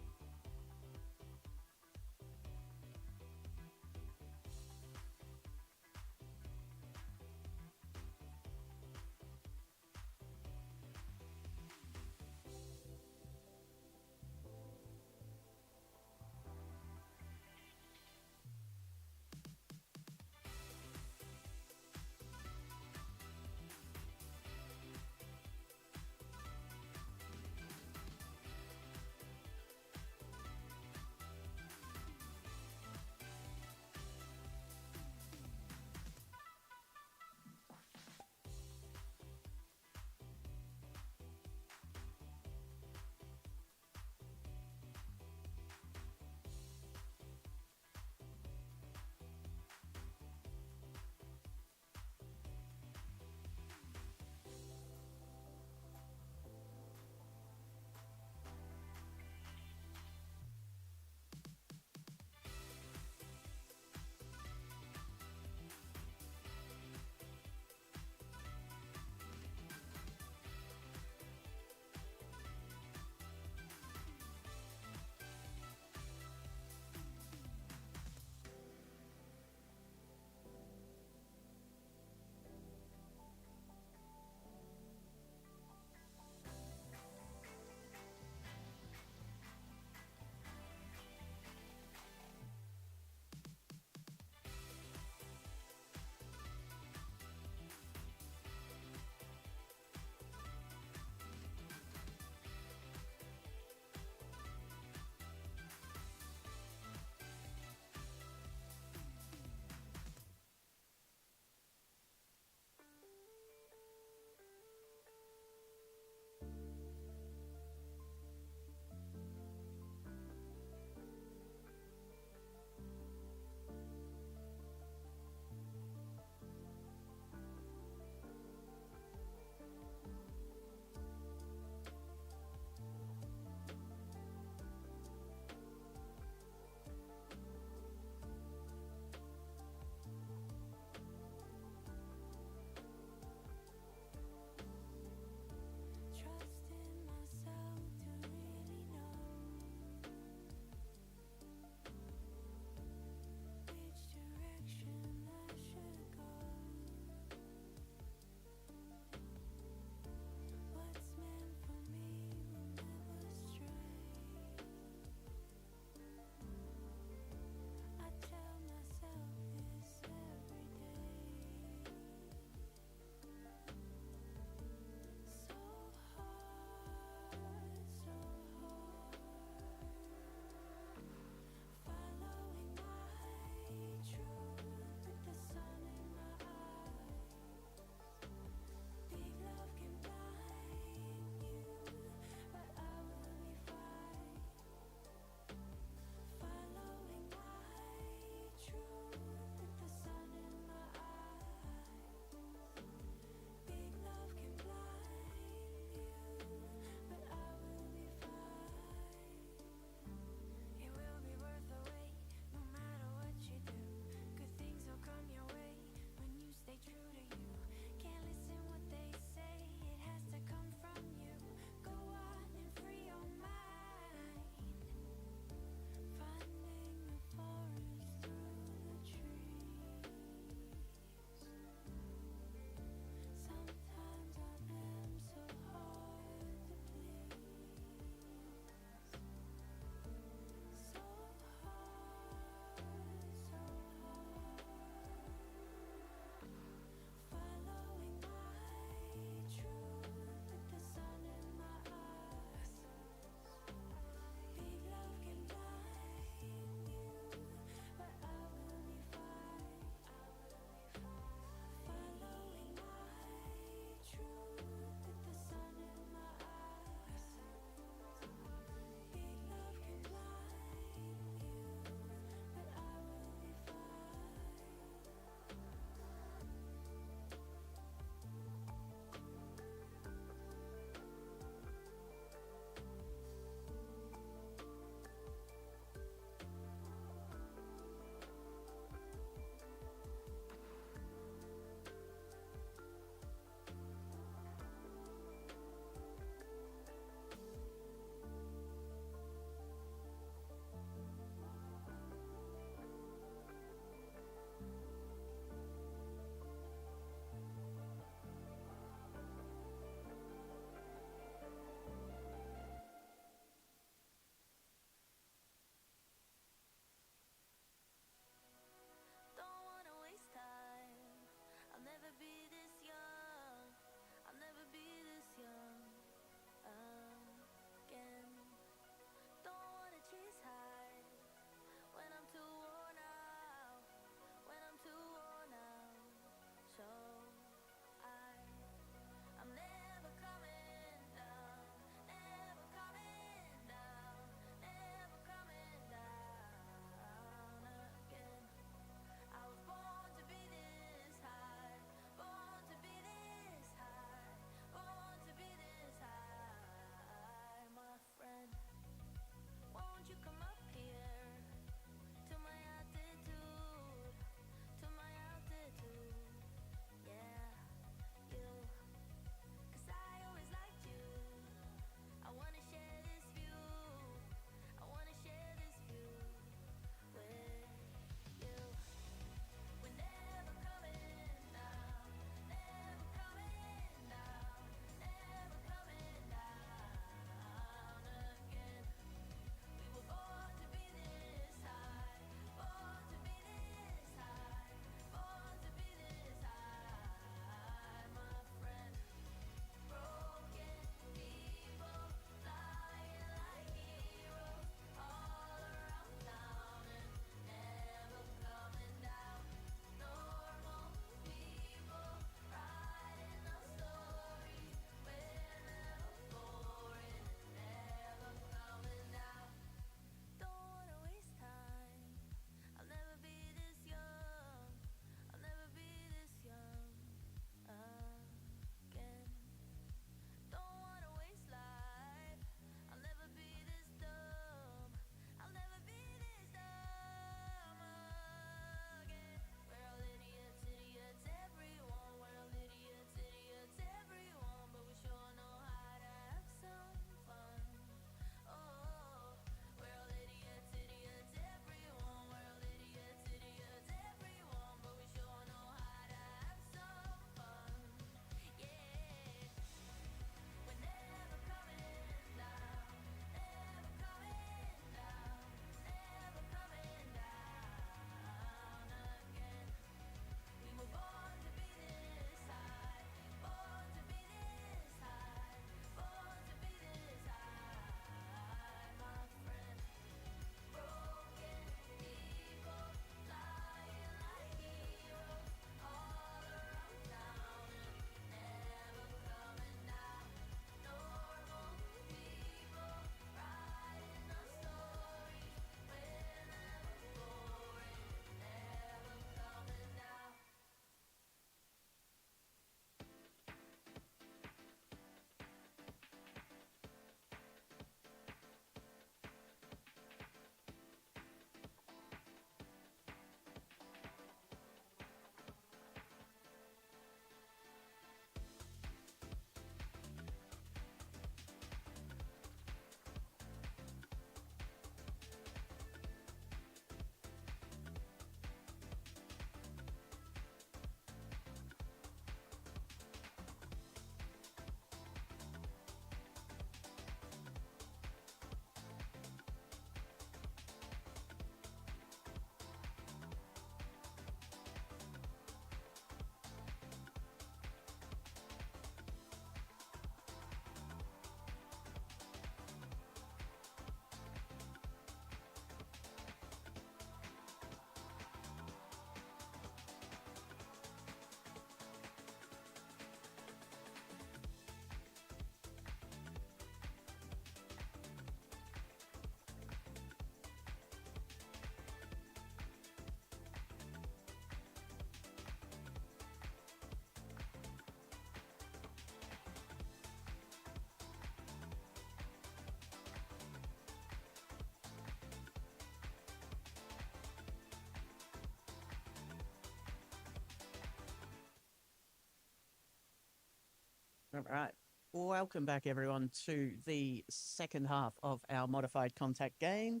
All right. Welcome back, everyone, to the second half of our modified contact game.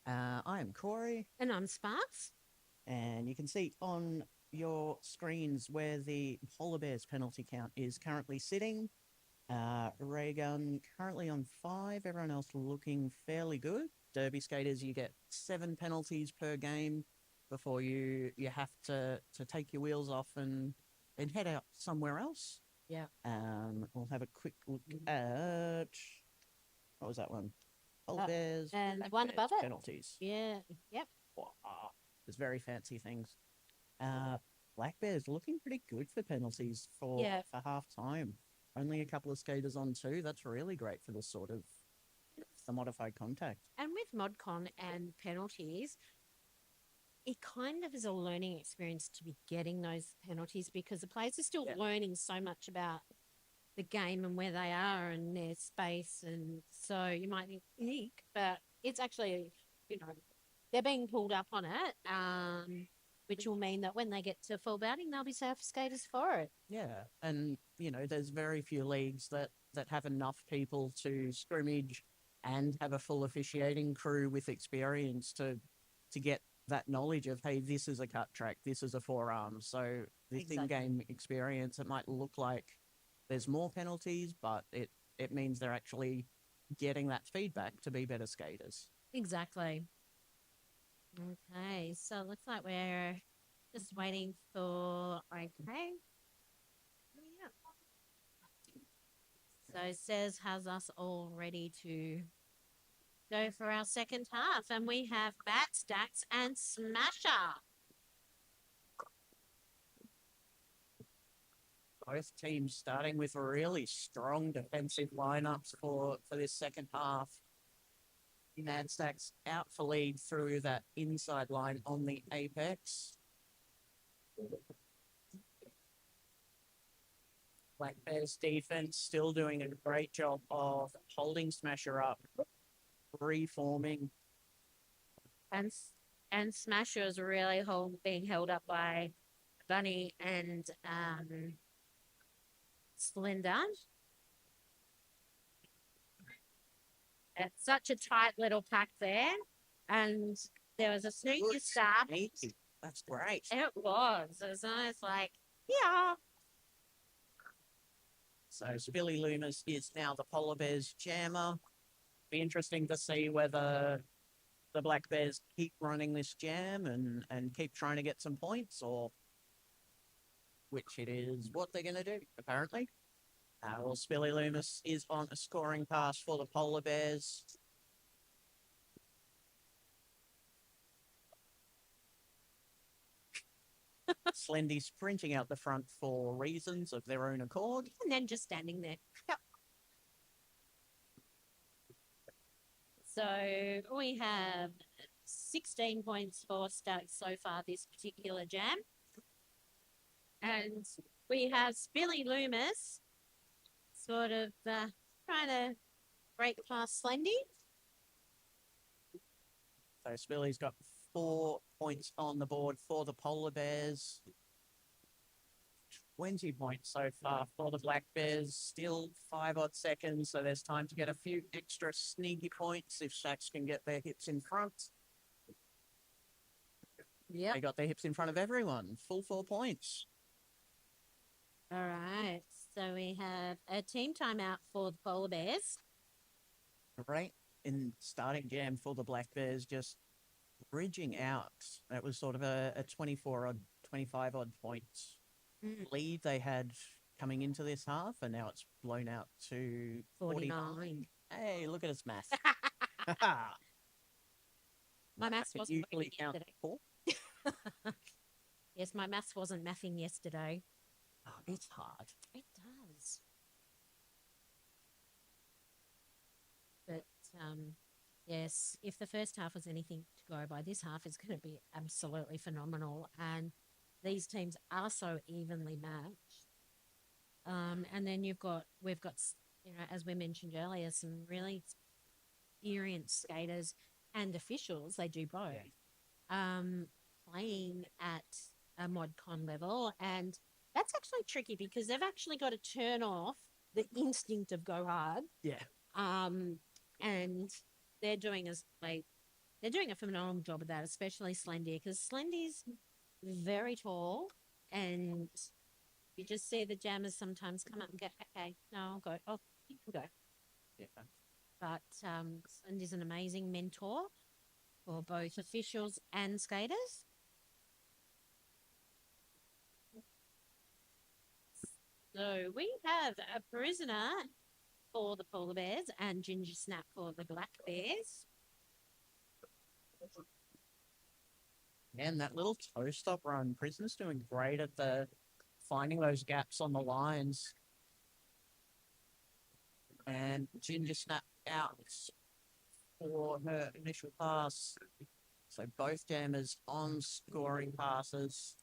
I am Corey, And I'm Sparks. and you can see on your screens where the Polar Bears penalty count is currently sitting. Raygun currently on 5. Everyone else looking fairly good. Derby skaters, you get 7 penalties per game before you have to take your wheels off and head out somewhere else. Yeah. We'll have a quick look at what was that one? Polar Bears and Black one Bears above it. penalties. Yeah. Yep. Wow. There's very fancy things. Black Bears looking pretty good for penalties for half time. Only a couple of skaters on 2. That's really great for this sort of the modified contact. And with ModCon and penalties, it kind of is a learning experience to be getting those penalties because the players are still learning so much about the game and where they are and their space. And so you might think, eek, but it's actually, they're being pulled up on it, which will mean that when they get to full batting, they'll be safe skaters for it. Yeah, and there's very few leagues that have enough people to scrimmage and have a full officiating crew with experience to get that knowledge of, hey, this is a cut track, this is a forearm. So this in-game experience, it might look like there's more penalties, but it means they're actually getting that feedback to be better skaters. Exactly. Okay, so it looks like we're just waiting for So Says has us all ready to go for our second half, and we have Bat Stacks and Smasher. Both teams starting with really strong defensive lineups for this second half. Mad Stacks out for lead through that inside line on the apex. Black Bears defense still doing a great job of holding Smasher up, reforming. And Smasher is really being held up by Bunny and Slender. It's such a tight little pack there. And there was a sneaky start. That's great. It was. It was almost like, yeah. So Billy Loomis is now the Polar Bears jammer. Be interesting to see whether the Black Bears keep running this jam and keep trying to get some points, or which it is what they're going to do, apparently. Well, Spilly Loomis is on a scoring pass for the Polar Bears. Slendy sprinting out the front for reasons of their own accord. And then just standing there. Yep. So we have 16 points for Stacks so far this particular jam. And we have Spilly Loomis sort of trying to break past Slendy. So Spilly's got 4 points on the board for the Polar Bears. 20 points so far for the Black Bears. Still 5 odd seconds, so there's time to get a few extra sneaky points if Stacks can get their hips in front. Yeah. They got their hips in front of everyone. Full 4 points. All right. So we have a team timeout for the Polar Bears. Right in starting jam for the Black Bears, just bridging out. That was sort of a 24 odd, 25 odd points lead they had coming into this half, and now it's blown out to 49. Hey, look at his math. My maths wasn't usually count yesterday. 4. Yes, my maths wasn't mathing yesterday. Oh, it's hard. It does. But yes, if the first half was anything to go by, this half is going to be absolutely phenomenal. And these teams are so evenly matched. And then we've got, as we mentioned earlier, some really experienced skaters and officials. They do both. Playing at a ModCon level, and that's actually tricky because they've actually got to turn off the instinct of go hard. Yeah. And they're doing they're doing a phenomenal job of that, especially Slendy, because Slendy's very tall, and you just see the jammers sometimes come up and go, okay, no, I'll go. Oh, you can go. Yeah. But Slendy's an amazing mentor for both officials and skaters. So we have a prisoner for the polar bears and Ginger Snap for the black bears. And that little toe stop run, Prisoner's doing great at the finding those gaps on the lines. And Ginger Snap out for her initial pass. So both jammers on scoring passes.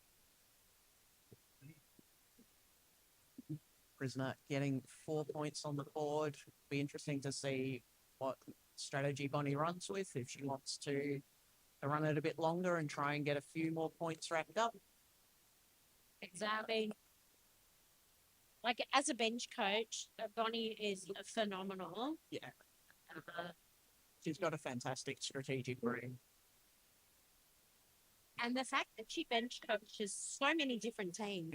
Prisoner getting 4 points on the board. Be interesting to see what strategy Bonnie runs with, if she wants to run it a bit longer and try and get a few more points racked up. Exactly. Like as a bench coach, Bonnie is phenomenal. Yeah. Uh, She's got a fantastic strategic brain. and the fact that she bench coaches so many different teams.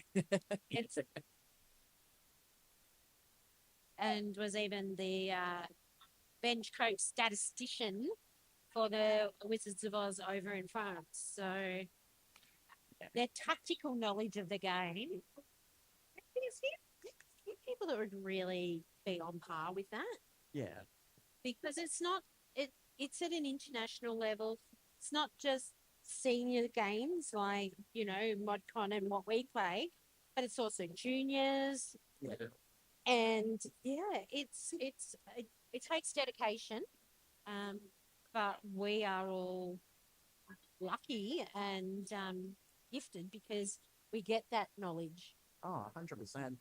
It's, and was even the bench coach statistician for the Wizards of Oz over in France. So their tactical knowledge of the game, there's people that would really be on par with that, Yeah. because it's at an international level. It's not just senior games like, ModCon and what we play, but it's also juniors. Yeah. And yeah, it takes dedication, but we are all lucky and gifted because we get that knowledge. Oh, 100%.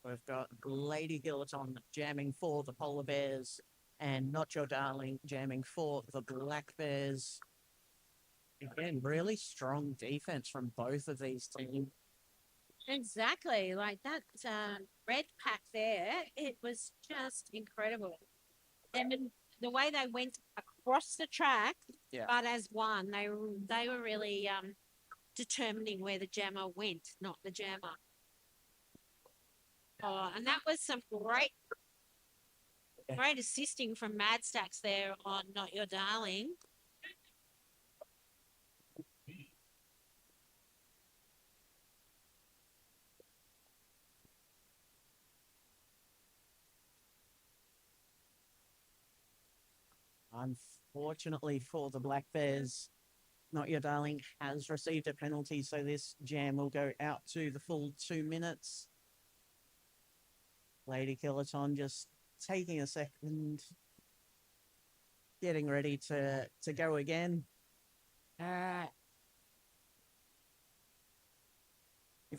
We've got Lady Gillaton jamming for the Polar Bears and Not Your Darling jamming for the Black Bears. Again, really strong defense from both of these teams. Exactly, like that red pack there, it was just incredible. And the way they went across the track, Yeah. but as one, they were really determining where the jammer went, not the jammer. Oh, and that was some great assisting from Mad Stacks there on Not Your Darling. Unfortunately for the Black Bears, Not Your Darling has received a penalty, so this jam will go out to the full 2 minutes. Lady Killaton just taking a second, getting ready to go again. If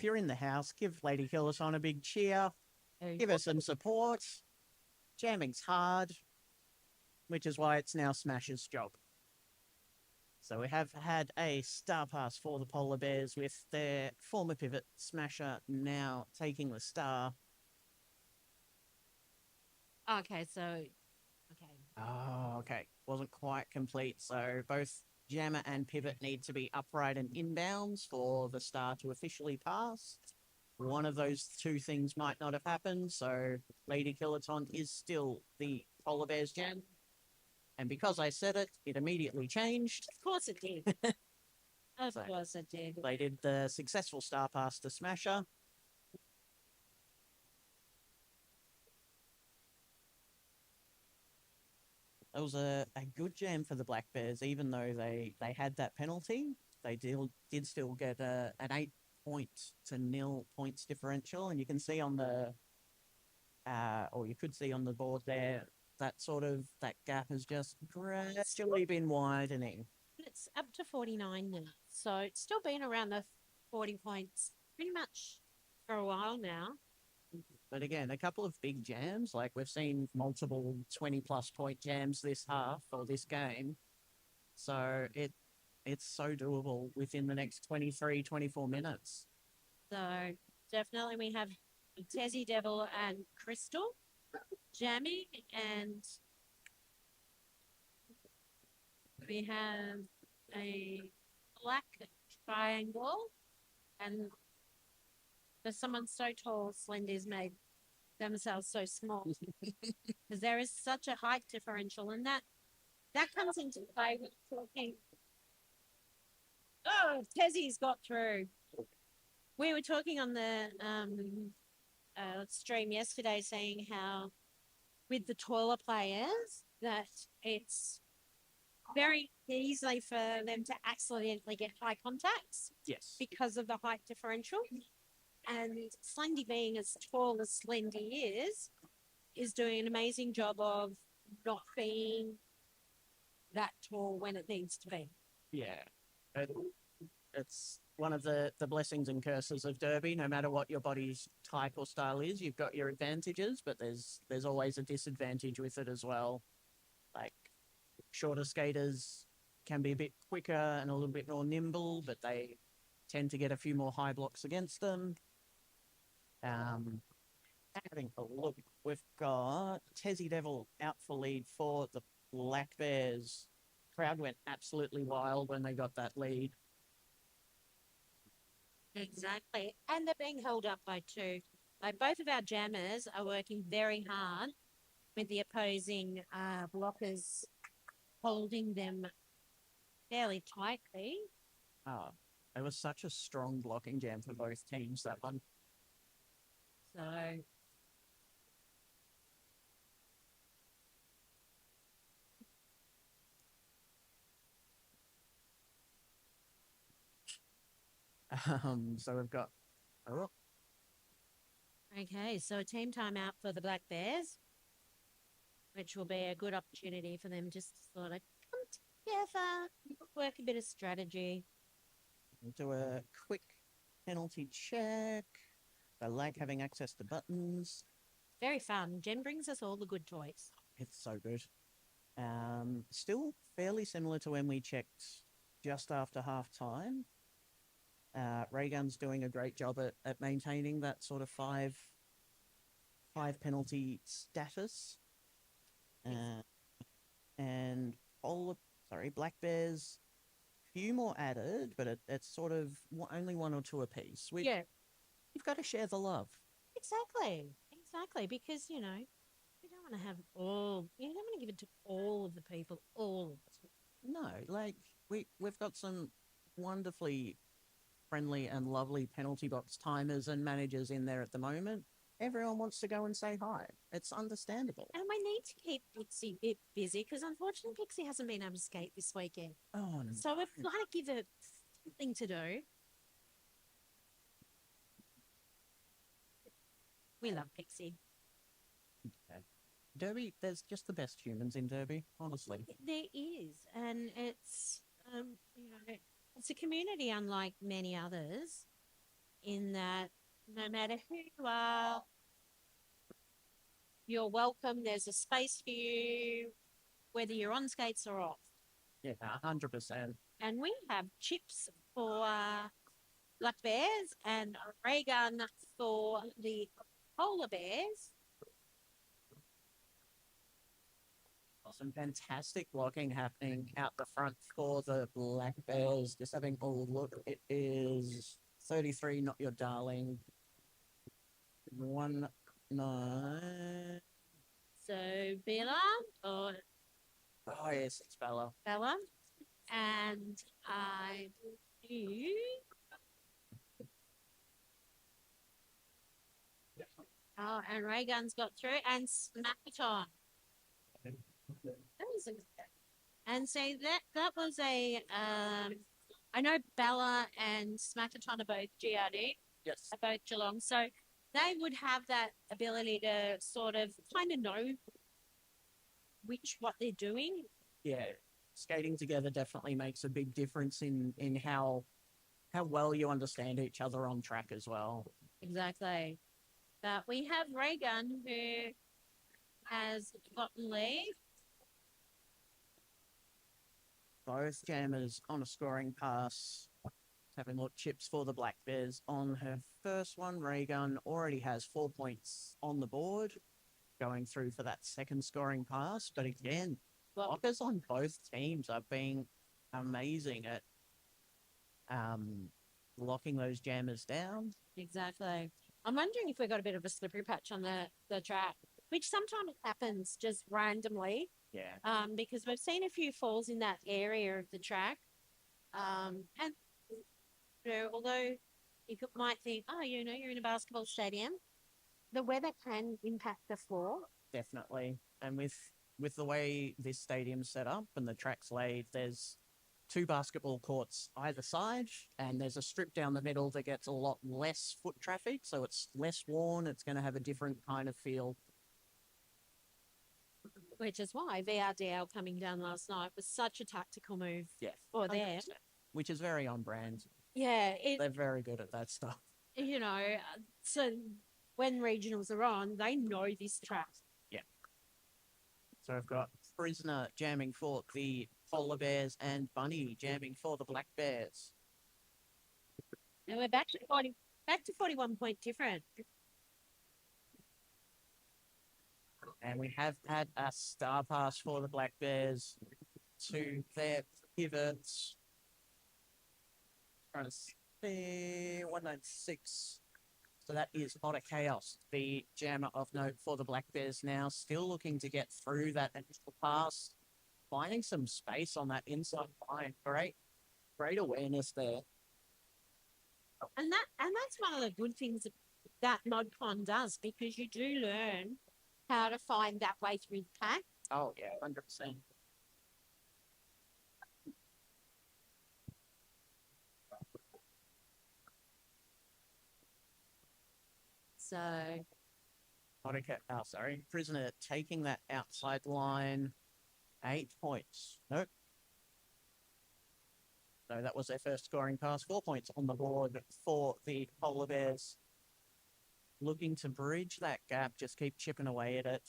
you're in the house, give Lady Killaton a big cheer. Give her some support. Jamming's hard, which is why it's now Smash's job. So we have had a star pass for the Polar Bears with their former pivot, Smasher, now taking the star. Okay, so, okay. Oh, okay. Wasn't quite complete. So both jammer and pivot need to be upright and inbounds for the star to officially pass. One of those two things might not have happened, so Lady Killaton is still the Polar Bears jam. And because I said it, it immediately changed. Of course it did. Of course it did. They did the successful star pass to Smasher. It was a good jam for the Black Bears, even though they had that penalty. They did still get an 8-0 points differential, and you can see on the, or you could see on the board there, that gap has just gradually been widening. It's up to 49 now, so it's still been around the 40 points pretty much for a while now. But again, a couple of big jams, like we've seen multiple 20-plus point jams this half or this game. So it's so doable within the next 23, 24 minutes. So definitely we have Tessie Devil and Crystal jamming, and we have a black triangle, and for someone so tall, Slendy's made themselves so small because there is such a height differential, and that comes into play with talking. Oh, Tessie's got through. We were talking on the stream yesterday, saying how with the taller players that it's very easily for them to accidentally get high contacts Yes. because of the height differential. And Slendy, being as tall as Slendy is doing an amazing job of not being that tall when it needs to be. Yeah. It's one of the blessings and curses of Derby. No matter what your body's type or style is, you've got your advantages, but there's always a disadvantage with it as well. Like shorter skaters can be a bit quicker and a little bit more nimble, but they tend to get a few more high blocks against them. Having a look, we've got Tessie Devil out for lead for the Black Bears. Crowd went absolutely wild when they got that lead. Exactly. And they're being held up by two. Like both of our jammers are working very hard with the opposing blockers holding them fairly tightly. Oh, it was such a strong blocking jam for both teams, that one. So So we've got oh, okay, so a team timeout for the Black Bears, which will be a good opportunity for them just to sort of come together, work a bit of strategy. we'll do a quick penalty check. I like having access to buttons. Very fun. Jen brings us all the good toys. It's so good. Still fairly similar to when we checked just after half time. Raygun's doing a great job at maintaining that sort of five penalty status. And Black Bears, few more added, but it's sort of only one or two apiece. You've got to share the love. Exactly. Because, you don't want to have you don't want to give it to all of the people, all of it. No, like we've got some wonderfully friendly and lovely penalty box timers and managers in there at the moment. Everyone wants to go and say hi. It's understandable. And we need to keep Pixie a bit busy because unfortunately Pixie hasn't been able to skate this weekend. Oh, no. So we've got to give her something to do. We love Pixie. Okay. Derby, there's just the best humans in Derby, honestly. There is, and it's it's a community unlike many others, in that no matter who you are, you're welcome. There's a space for you, whether you're on skates or off. Yeah, 100%. And we have chips for Black Bears and a ray gun for the polar bears. Some fantastic blocking happening out the front for the Black Bears. Just having a look, it is 33, not your darling. 1-9. So Bella, or Oh yes, it's Bella. Bella, and I believe and Raygun's got through, and Smackathon. And so that was a I know Bella and Smackathon are both GRD, Yes. are both Geelong, so they would have that ability to sort of kind of know what they're doing. Yeah. Skating together definitely makes a big difference in how well you understand each other on track as well. Exactly. But we have Raygun, who has gotten lead. Both jammers on a scoring pass. Having a look, chips for the Black Bears on her first one. Raygun already has 4 points on the board, going through for that second scoring pass. But again, blockers on both teams are being amazing at locking those jammers down. Exactly. I'm wondering if we've got a bit of a slippery patch on the track, which sometimes happens just randomly. Yeah. Because we've seen a few falls in that area of the track. And although might think, oh, you're in a basketball stadium, the weather can impact the floor. Definitely. And with the way this stadium's set up and the track's laid, there's 2 basketball courts either side, and there's a strip down the middle that gets a lot less foot traffic, so it's less worn. It's going to have a different kind of feel. Which is why VRDL coming down last night was such a tactical move Yeah. for 100%. them. Which is very on brand. Yeah, They're very good at that stuff. So when regionals are on, they know this track. So I've got Prisoner jamming for the Polar Bears and Bunny jamming for the Black Bears. And we're back to 41 point difference. And we have had a star pass for the Black Bears to their pivots. Trying to see 196. So that is Otter Chaos, the jammer of note for the Black Bears now. Still looking to get through that initial pass. Finding some space on that inside line. Great awareness there. And that's one of the good things that ModCon does, because you do learn how to find that way through the pack. Oh, yeah, 100%. So Prisoner taking that outside line. 8 points. Nope. No, that was their first scoring pass. 4 points on the board for the Polar Bears. Looking to bridge that gap, just keep chipping away at it.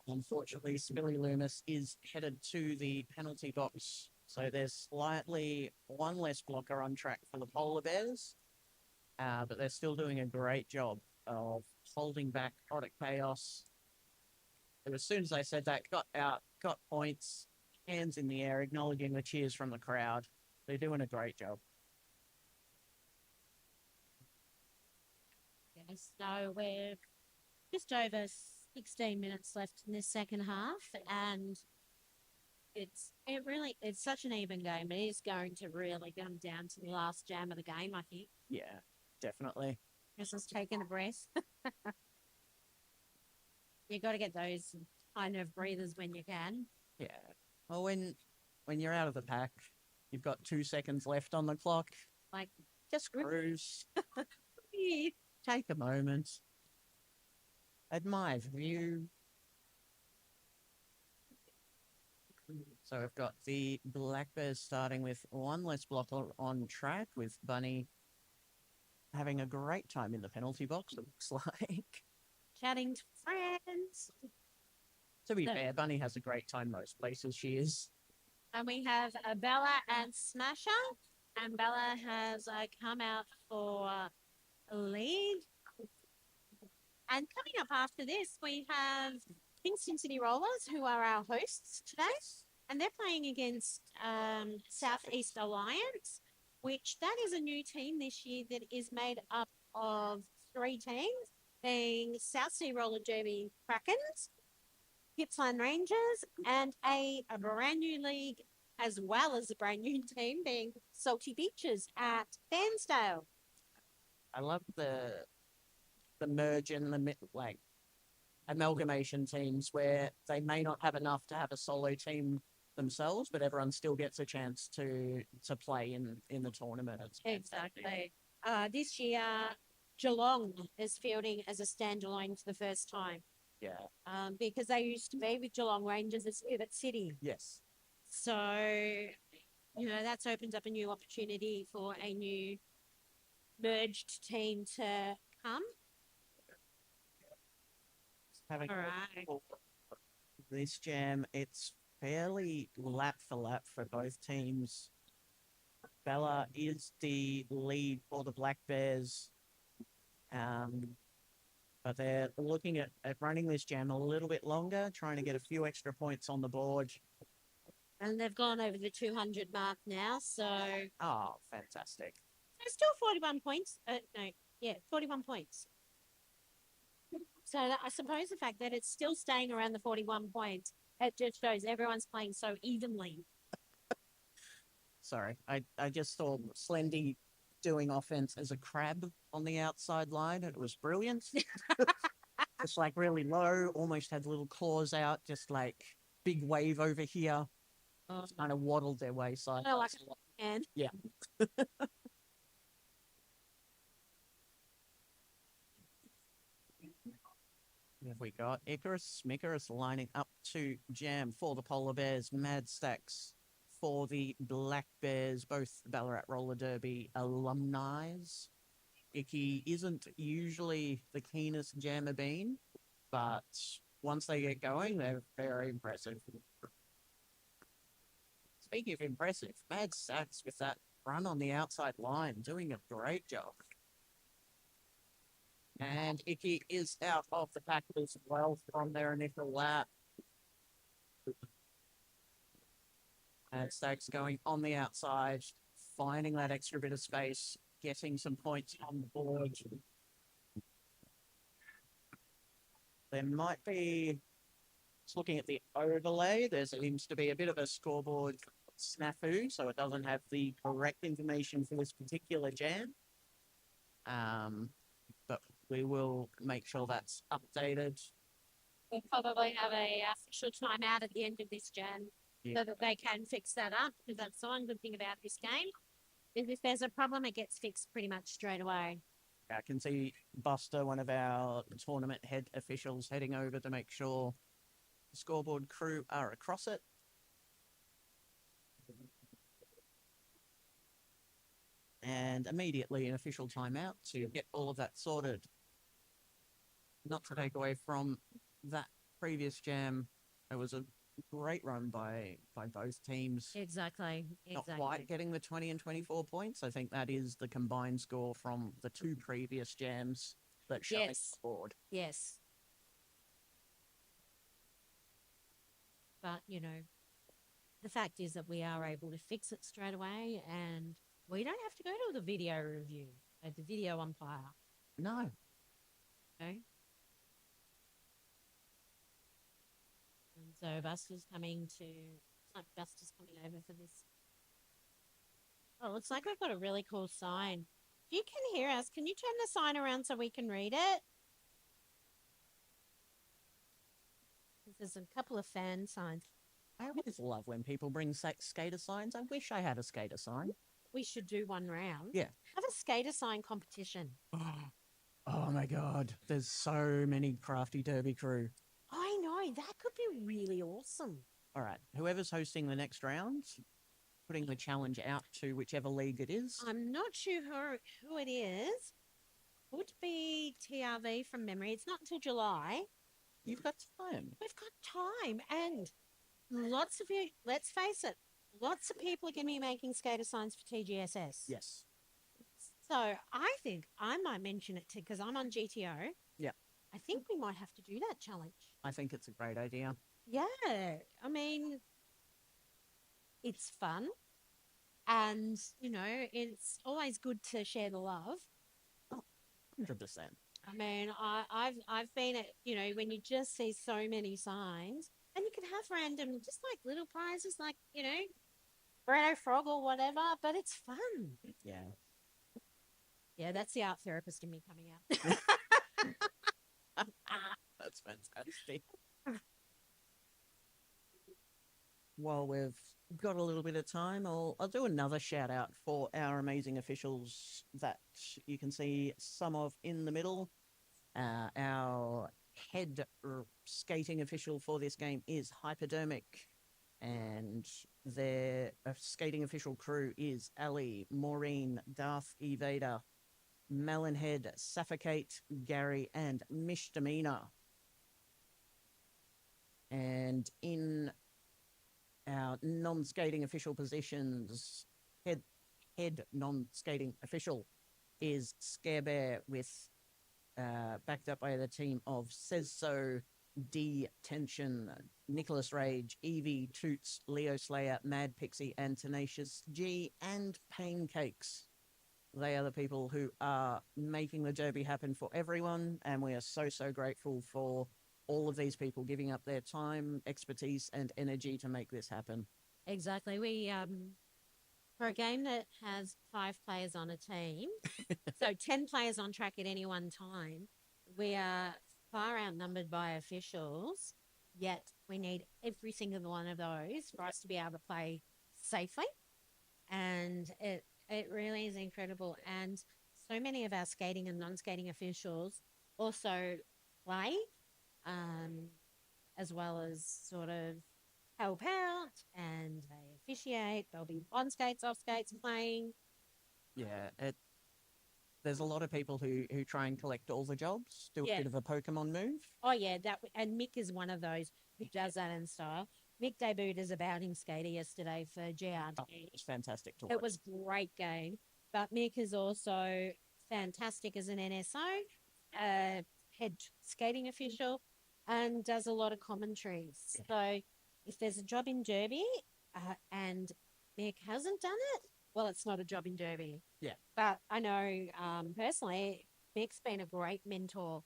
Unfortunately, Spilly Loomis is headed to the penalty box. So there's slightly one less blocker on track for the Polar Bears. But they're still doing a great job of holding back Product Chaos. And as soon as I said that, got points, hands in the air, acknowledging the cheers from the crowd. They're doing a great job. yes, so we're just over 16 minutes left in this second half, and it's such an even game. It is going to really come down to the last jam of the game, I think. Yeah, definitely. Just taking a breath. You got to get those kind of breathers when you can. Yeah. Well, when you're out of the pack, you've got 2 seconds left on the clock. Like, Just cruise. yeah. Take a moment. Admire the view. So we've got the Black Bears starting with one less blocker on track, with Bunny having a great time in the penalty box, it looks like. Chatting to friends. To be No. fair, Bunny has a great time most places she is. And we have Bella and Smasher. And Bella has come out for a lead. And coming up after this, we have Kingston City Rollers, who are our hosts today. And they're playing against Southeast Alliance, which that is a new team this year that is made up of 3 teams, being South Sea Roller Derby Krakens, Gippsland Rangers, and a brand new league, as well as a brand new team being Salty Beaches at Bairnsdale. I love the merge and the amalgamation teams where they may not have enough to have a solo team themselves, but everyone still gets a chance to play in the tournament. Exactly. This year, Geelong is fielding as a standalone for the first time. Yeah. Because they used to be with Geelong Rangers as Pivot City. Yes. So, that's opened up a new opportunity for a new merged team to come. Having All right. this jam, it's fairly lap for lap for both teams. Bella is the lead for the Black Bears. But they're looking at running this jam a little bit longer, trying to get a few extra points on the board. And they've gone over the 200 mark now, so Oh, fantastic. there's still 41 points. No, yeah, 41 points. So I suppose the fact that it's still staying around the 41 points, it just shows everyone's playing so evenly. Sorry, I just saw Slendy doing offense as a crab on the outside line, and it was brilliant. Just like really low, almost had little claws out, just like big wave over here. Kind of waddled their way side. I like it. And Yeah. What have we got? Icarus lining up to jam for the Polar Bears, Mad Stacks for the Black Bears, both Ballarat Roller Derby alumni. Icky isn't usually the keenest jammer bean, but once they get going, they're very impressive. Speaking of impressive, Mad Stacks with that run on the outside line, doing a great job. And Icky is out of the pack as well from their initial lap. And Stacks going on the outside, finding that extra bit of space, getting some points on the board. There might be, just looking at the overlay, there seems to be a bit of a scoreboard snafu, so it doesn't have the correct information for this particular jam. But we will make sure that's updated. we'll probably have a official timeout at the end of this jam so that they can fix that up. Because that's the one good thing about this game is if there's a problem, it gets fixed pretty much straight away. I can see Buster, one of our tournament head officials, heading over to make sure the scoreboard crew are across it. And immediately an official timeout to get all of that sorted. Not to take away from that previous jam, it was a great run by both teams. Exactly. Not quite getting the 20 and 24 points. I think that is the combined score from the two previous jams that showed Yes. the board. Yes. But, you know, the fact is that we are able to fix it straight away and we don't have to go to the video review, the video umpire. No. Okay. And so Buster's coming to, Buster's coming over for this. Oh, looks like we've got a really cool sign. If you can hear us, can you turn the sign around so we can read it? There's a couple of fan signs. I always love when people bring skater signs. I wish I had a skater sign. We should do one round. Yeah. Have a skater sign competition. Oh my God. There's so many crafty derby crew. I know, that could be really awesome. All right. Whoever's hosting the next round, putting the challenge out to whichever league it is. I'm not sure who it is. Would be TRV from memory. It's not until July. You've got time. We've got time. And lots of you, let's face it, lots of people are going to be making skater signs for TGSS. Yes. So I think I might mention it too because I'm on GTO. Yeah. I think we might have to do that challenge. I think it's a great idea. Yeah. I mean, it's fun. And, you know, it's always good to share the love. 100%. I mean, I've been at, you know, when you just see so many signs and you can have random, just like little prizes like, you know, Brado Frog or whatever, but it's fun. Yeah. Yeah, that's the art therapist in me coming out. That's fantastic. While we've got a little bit of time, I'll do another shout out for our amazing officials that you can see some of in the middle. Our head skating official for this game is Hypodermic, and their skating official crew is Ali, Maureen, Darth Evader, Melonhead, Suffocate, Gary, and Misdemeanor. And in our non-skating official positions, head non-skating official is Scare Bear with backed up by the team of Says So, D Tension, Nicholas Rage, Evie, Toots, Leo Slayer, Mad Pixie, and Tenacious G, and Pancakes. They are the people who are making the Derby happen for everyone, and we are so, so grateful for all of these people giving up their time, expertise, and energy to make this happen. Exactly. We for a game that has 5 players on a team, so 10 players on track at any one time, we are far outnumbered by officials, yet we need every single one of those for us to be able to play safely. And it really is incredible. And so many of our skating and non-skating officials also play, um, as well as sort of help out, and they officiate. They'll be on skates, off skates, playing. Yeah, there's a lot of people who try and collect all the jobs, do a Yeah. bit of a Pokemon move. Oh yeah, and Mick is one of those who does that in style. Mick debuted as a bouting skater yesterday for GRD. Oh, it was fantastic to watch. It was a great game, but Mick is also fantastic as an NSO, head skating official, and does a lot of commentaries. Yeah. So if there's a job in Derby and Mick hasn't done it, well, it's not a job in Derby. Yeah. But I know personally, Mick's been a great mentor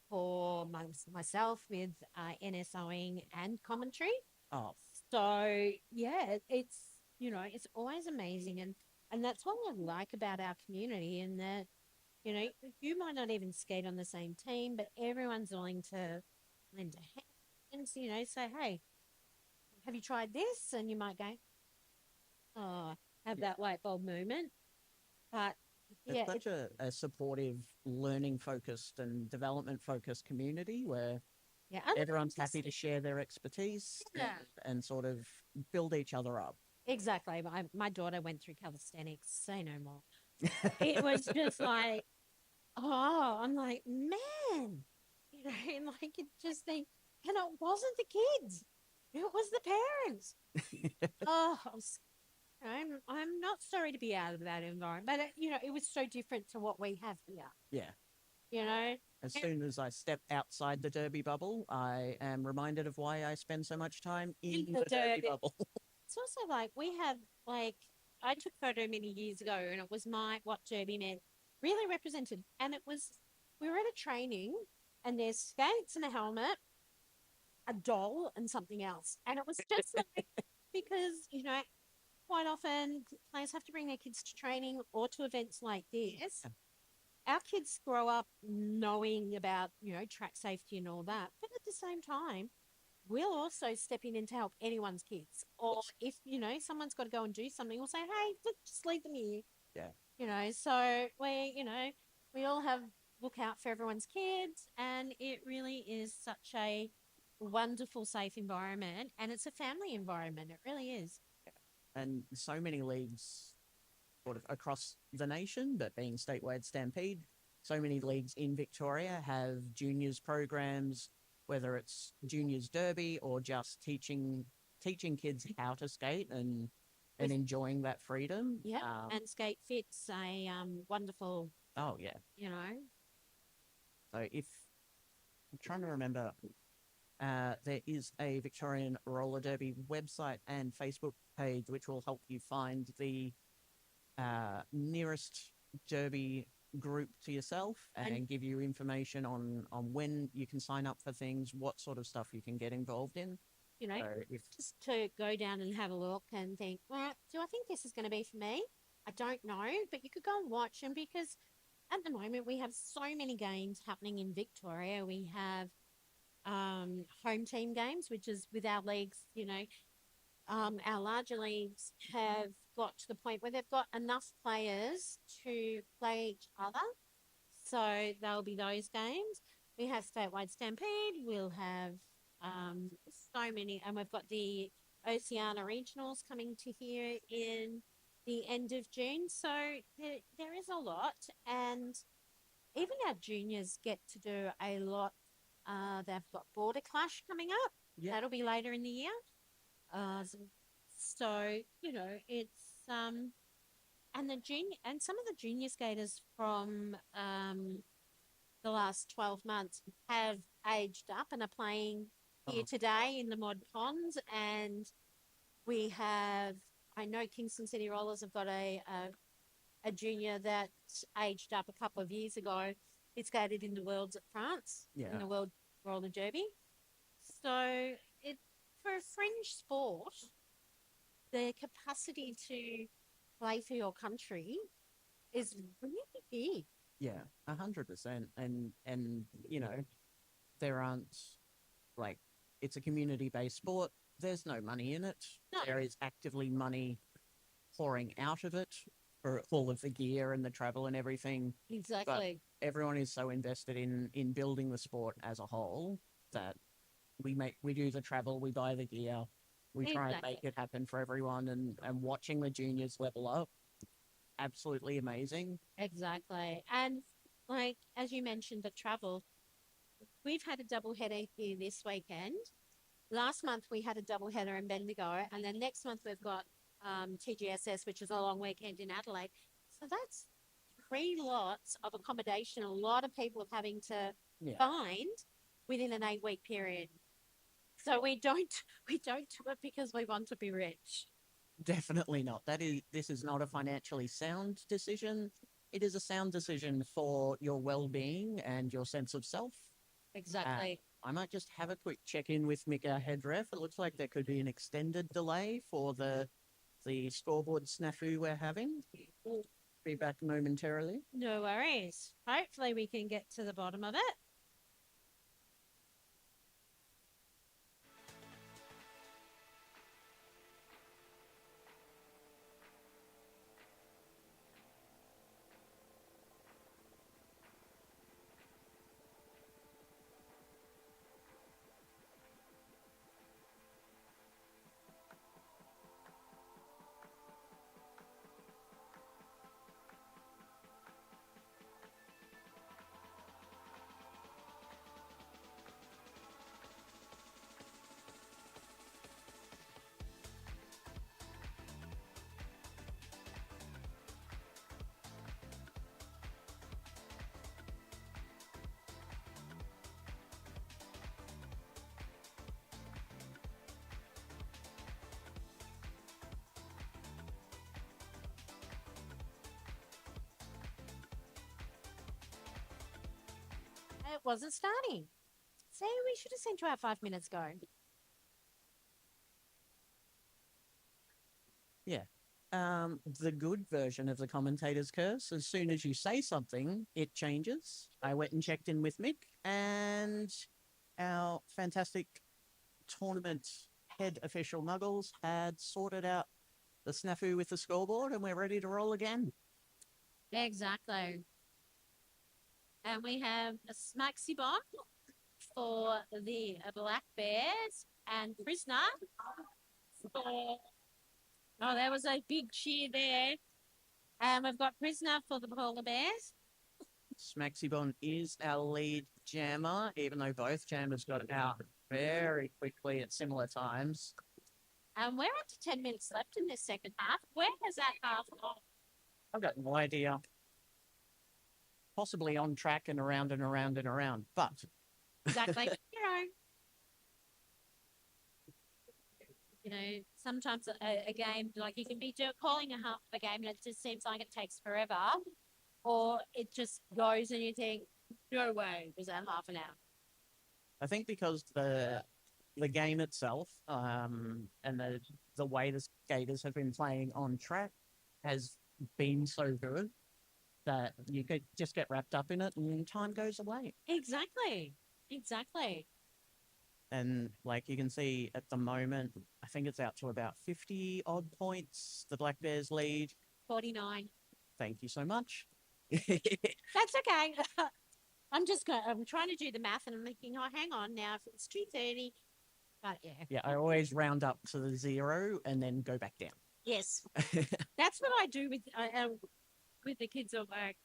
for myself with NSOing and commentary. Oh, So yeah, it's it's always amazing, and that's what I like about our community, in that you might not even skate on the same team, but everyone's willing to lend a hand. Say, hey, have you tried this? And you might go, oh, have that light bulb moment. But it's yeah, such a supportive, learning-focused and development-focused community where yeah, everyone's happy to share their expertise Yeah. and sort of build each other up. exactly. My daughter went through calisthenics. Say no more. It was just like, oh, I'm like, man, and like it just think, and it wasn't the kids, it was the parents. Oh, I'm not sorry to be out of that environment, but it was so different to what we have here. Yeah. As And soon as I step outside the Derby bubble, I am reminded of why I spend so much time in the the Derby Derby. bubble. it's also like we have like I took photo many years ago, and it was what Derby meant really represented, and it was we were at a training, and there's skates and a helmet, a doll, and something else, and it was just like because quite often players have to bring their kids to training or to events like this. Our kids grow up knowing about, track safety and all that. But at the same time, we'll also step in to help anyone's kids. Or if, someone's got to go and do something, we'll say, hey, just leave them here. Yeah. So we all have look out for everyone's kids, and it really is such a wonderful, safe environment, and it's a family environment. It really is. And so many leagues sort of across the nation, but being Statewide Stampede, so many leagues in Victoria have juniors programs, whether it's juniors derby or just teaching kids how to skate and enjoying that freedom. Yeah, and Skate Fit's a wonderful, Oh yeah. So if I'm trying to remember, there is a Victorian Roller Derby website and Facebook page which will help you find the nearest derby group to yourself and give you information on when you can sign up for things, what sort of stuff you can get involved in. Just to go down and have a look and think, well, do I think this is going to be for me? I don't know, but you could go and watch them, because at the moment we have so many games happening in Victoria. We have home team games, which is with our leagues, our larger leagues have got to the point where they've got enough players to play each other. So there'll be those games. We have Statewide Stampede. We'll have so many, and we've got the Oceania Regionals coming to here in the end of June. So there is a lot, and even our juniors get to do a lot. They've got Border Clash coming up. Yeah. That'll be later in the year. So it's and some of the junior skaters from the last 12 months have aged up and are playing here Oh. today in the mod cons. And we have, I know Kingston City Rollers have got a junior that aged up a couple of years ago. He skated in the Worlds at France, in Yeah. the World Roller Derby. So it for a fringe sport, the capacity to play for your country is really big. Yeah, 100%. And you know, there aren't like it's a community-based sport. There's no money in it. No. There is actively money pouring out of it for all of the gear and the travel and everything. Exactly. Everyone is so invested in building the sport as a whole that we do the travel, we buy the gear, we try and make Exactly. it happen for everyone, and watching the juniors level up, absolutely amazing. Exactly. And like as you mentioned, the travel, we've had a double header here this weekend. Last month we had a double header in Bendigo, and then next month we've got TGSS, which is a long weekend in Adelaide. So that's 3 lots of accommodation. A lot of people having to Yeah. find within an 8-week period. So we don't do it because we want to be rich. Definitely not. This is not a financially sound decision. It is a sound decision for your well-being and your sense of self. Exactly. I might just have a quick check-in with Mick, our head ref. It looks like there could be an extended delay for the scoreboard snafu we're having. We'll be back momentarily. No worries. Hopefully we can get to the bottom of it. It wasn't starting. See, we should have sent you out 5 minutes ago. Yeah. The good version of the commentator's curse, as soon as you say something, it changes. I went and checked in with Mick, and our fantastic tournament head official Muggles had sorted out the snafu with the scoreboard, and we're ready to roll again. Exactly. And we have a Smaxy bomb for the Black Bears and Prisoner. Oh, there was a big cheer there. And we've got Prisoner for the Polar Bears. Smaxibon is our lead jammer, even though both jammers got out very quickly at similar times. And we're up to 10 minutes left in this second half. Where has that half gone? I've got no idea. Possibly on track and around and around and around, but Exactly. You know, sometimes a game, like you can be calling a half of a game and it just seems like it takes forever, or it just goes and you think, no way, was that half an hour? I think because the game itself and the way the skaters have been playing on track has been so good that you could just get wrapped up in it and time goes away. Exactly. And like you can see at the moment, I think it's out to about 50 odd points. The Black Bears lead. 49. Thank you so much. That's okay. I'm trying to do the math and I'm thinking, oh, hang on now, if it's 2:30. But yeah. Yeah, I always round up to the 0 and then go back down. Yes. That's what I do with the kids at work.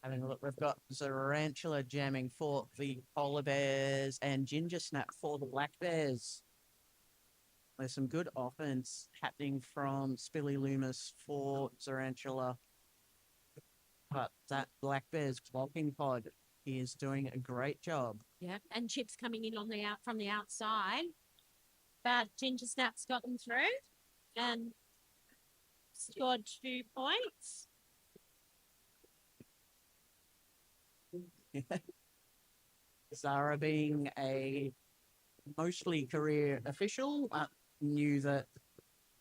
Having a look, we've got Zarantula jamming for the Polar Bears and Ginger Snap for the Black Bears. There's some good offense happening from Spilly Loomis for Tarantula. But that Black Bears blocking pod is doing a great job. Yeah, and Chip's coming in on the from the outside, but Ginger Snap's got them through and scored 2 points. Zara, being a mostly career official, knew that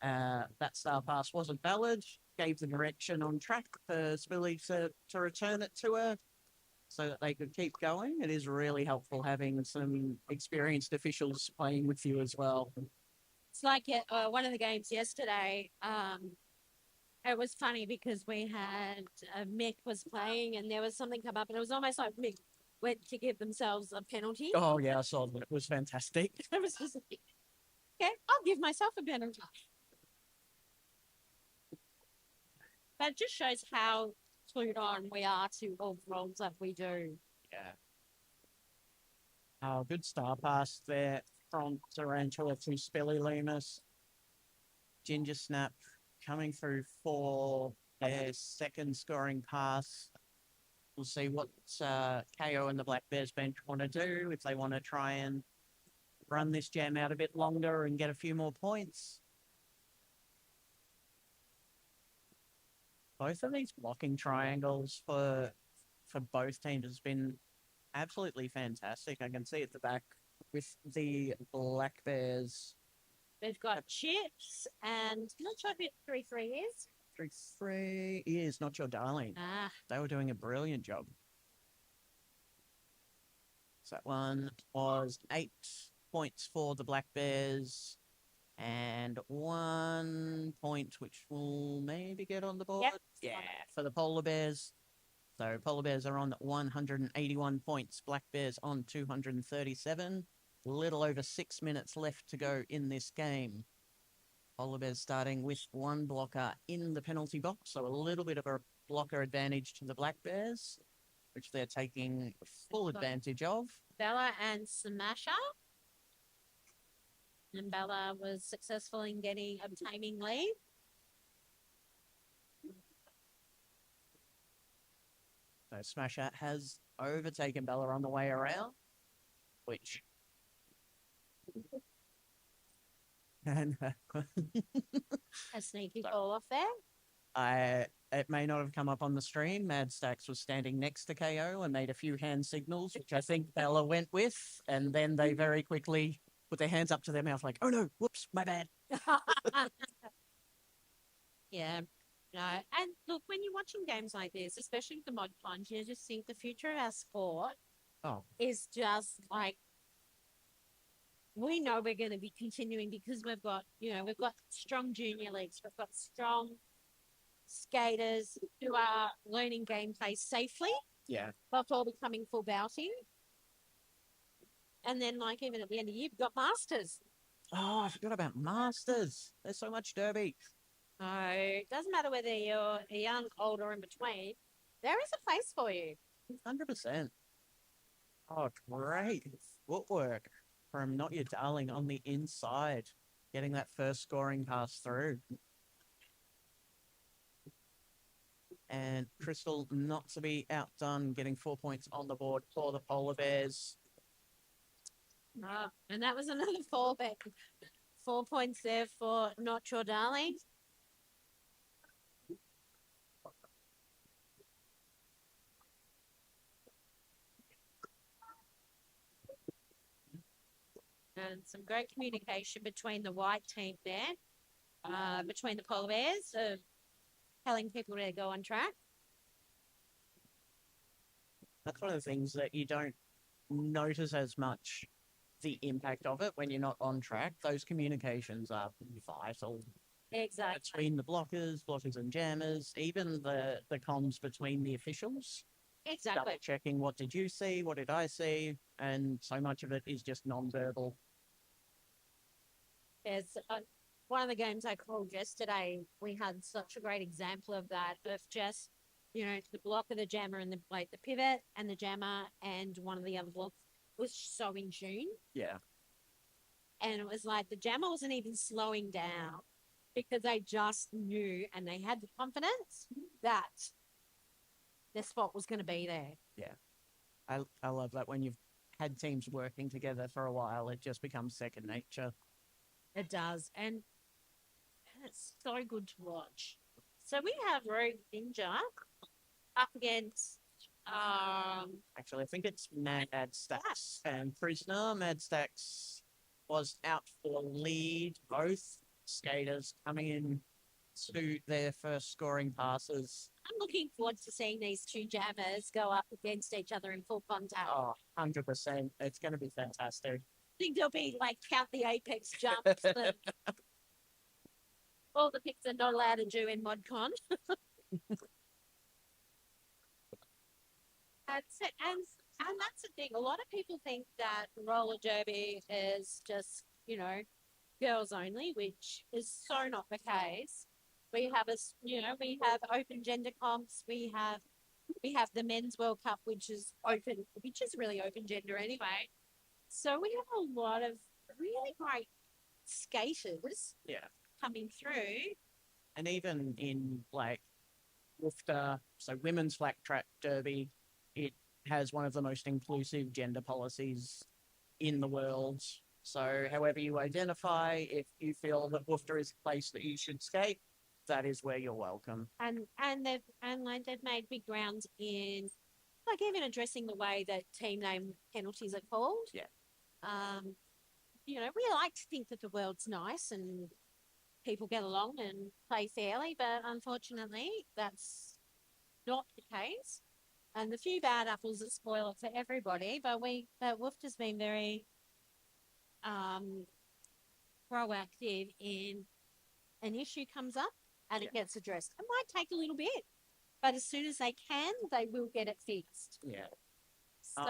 that star pass wasn't valid, gave the direction on track for Spilly to return it to her so that they could keep going. It is really helpful having some experienced officials playing with you as well. It's like one of the games yesterday. It was funny because we had Mick was playing and there was something come up and it was almost like Mick went to give themselves a penalty. Oh, yeah, I saw that. It was fantastic. It was just like, okay, I'll give myself a penalty. But it just shows how clued on we are to all the roles that we do. Yeah. Oh, good star pass there from Tarantula to Spilly Loomis. Ginger Snap coming through for their second scoring pass. We'll see what KO and the Black Bears bench want to do, if they want to try and run this jam out a bit longer and get a few more points. Both of these blocking triangles for both teams has been absolutely fantastic. I can see at the back with the Black Bears. They've got Chips and I'm not sure who 3-3 is. 3-3 is Not Your Darling. Ah, They were doing a brilliant job. So that one was 8 points for the Black Bears and 1 point, which will maybe get on the board. Yep. Yeah, for the Polar Bears. So Polar Bears are on 181 points. Black Bears on 237. A little over 6 minutes left to go in this game. Polar Bears starting with one blocker in the penalty box, so a little bit of a blocker advantage to the Black Bears, which they're taking full advantage of. Bella and Smasher. And Bella was successful in obtaining lead. So Smasher has overtaken Bella on the way around, which... and A sneaky ball off there. it may not have come up on the stream. Mad Stacks was standing next to KO and made a few hand signals, which I think Bella went with, and then they very quickly put their hands up to their mouth like, oh no, whoops, my bad. Yeah. No. And look, when you're watching games like this, especially with the mod plunge, you just think the future of our sport Oh, is just like, we know we're going to be continuing because we've got strong junior leagues. We've got strong skaters who are learning gameplay safely yeah. before becoming full bouting. And then, like, even at the end of the year, we've got masters. Oh, I forgot about Masters. There's so much derby. So it doesn't matter whether you're a young, old, or in between. There is a place for you. 100%. Oh, great footwork from Not Your Darling on the inside, getting that first scoring pass through. And Crystal not to be outdone, getting 4 points on the board for the Polar Bears. And that was another 4 points there for Not Your Darling. And some great communication between the white team there, between the Polar Bears, of telling people to go on track. That's one of the things that you don't notice as much the impact of it when you're not on track. Those communications are vital. Exactly. Between the blockers and jammers, even the comms between the officials. Exactly. Double checking what did you see, what did I see, and so much of it is just non-verbal. Yes, one of the games I called yesterday, we had such a great example of that, of just, the block of the jammer and the pivot and the jammer and one of the other blocks was so in tune. Yeah. And it was like the jammer wasn't even slowing down because they just knew and they had the confidence that their spot was going to be there. Yeah. I love that when you've had teams working together for a while, it just becomes second nature. It does. And it's so good to watch. So we have Rogue Ninja up against Actually, I think it's Mad Stacks and Prisoner. Mad Stacks was out for lead. Both skaters coming in to their first scoring passes. I'm looking forward to seeing these two jammers go up against each other in full contact. Oh, 100%. It's going to be fantastic. I think there'll be like count the apex jumps and all the things they're not allowed to do in ModCon. And that's the thing. A lot of people think that roller derby is just, girls only, which is so not the case. We have we have open gender comps. We have the men's World Cup, which is really open gender anyway. So we have a lot of really great skaters Yeah. coming through. And even in like WFTA, so women's flat track derby, it has one of the most inclusive gender policies in the world. So however you identify, if you feel that WFTA is a place that you should skate, that is where you're welcome. And they've made big grounds in like even addressing the way that team name penalties are called. Yeah. We like to think that the world's nice and people get along and play fairly, but unfortunately that's not the case. And the few bad apples that spoil it for everybody, but WFTA's been very proactive in an issue comes up and it gets addressed. It might take a little bit, but as soon as they can, they will get it fixed. Yeah. So,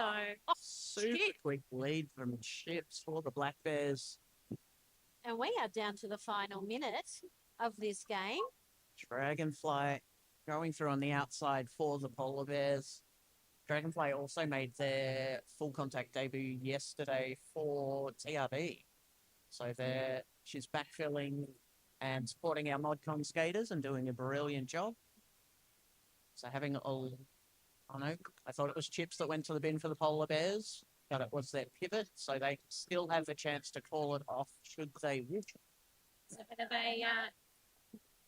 Super quick lead from Chips for the Black Bears. and we are down to the final minute of this game. Dragonfly going through on the outside for the Polar Bears. Dragonfly also made their full contact debut yesterday for TRB. So she's backfilling and supporting our ModCon skaters and doing a brilliant job. So having I thought it was Chips that went to the bin for the Polar Bears, but it was their pivot, so they still have the chance to call it off should they wish. It's a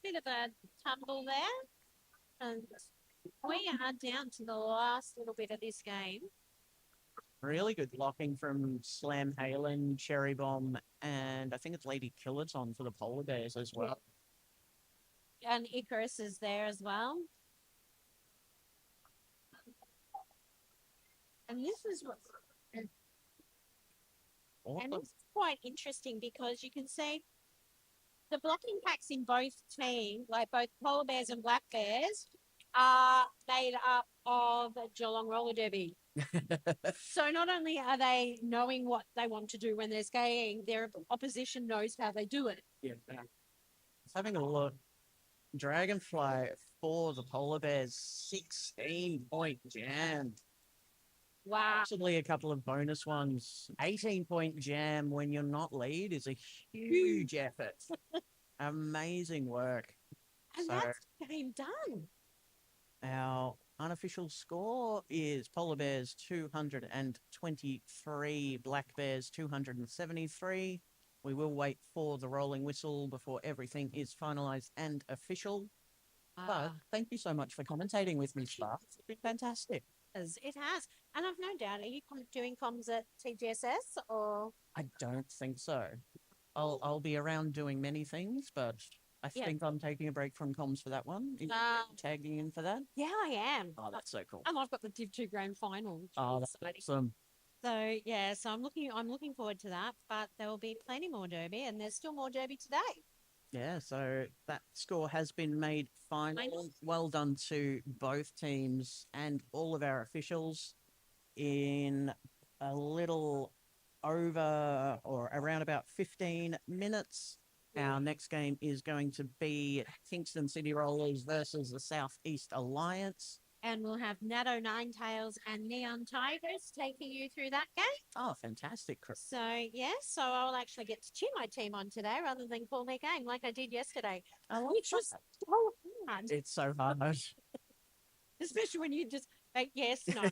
bit of a tumble there, and we are down to the last little bit of this game. Really good blocking from Slam Halen, Cherry Bomb, and I think it's Lady Killaton for the Polar Bears as well. And Icarus is there as well. And this is Awesome. it's quite interesting because you can see the blocking packs in both teams, like both Polar Bears and Black Bears, are made up of Geelong Roller Derby. So not only are they knowing what they want to do when they're skating, their opposition knows how they do it. Yeah. Just having a look. Dragonfly for the Polar Bears, 16-point jam. Wow. Possibly a couple of bonus ones. 18-point jam when you're not lead is a huge effort. Amazing work. And that's the game done. Our unofficial score is Polar Bears 223, Black Bears 273. We will wait for the rolling whistle before everything is finalised and official. But thank you so much for commentating with me, Spark. It's been fantastic. It has. And I've no doubt, are you doing comms at TGSS or? I don't think so. I'll be around doing many things, but I think I'm taking a break from comms for that one. Are you tagging in for that? Yeah, I am. Oh, that's so cool. And I've got the Div 2 Grand Final. Oh, that's awesome. So yeah, I'm looking forward to that. But there will be plenty more derby, and there's still more derby today. Yeah, so that score has been made final. Well done to both teams and all of our officials. In a little over or around about 15 minutes, our next game is going to be Kingston City Rollers versus the Southeast Alliance. And we'll have Natto Nine Tails and Neon Tigers taking you through that game. Oh, fantastic. So, yeah, so I'll actually get to cheer my team on today rather than call their game like I did yesterday, which was so hard, It's so hard. especially when you just, yes, no.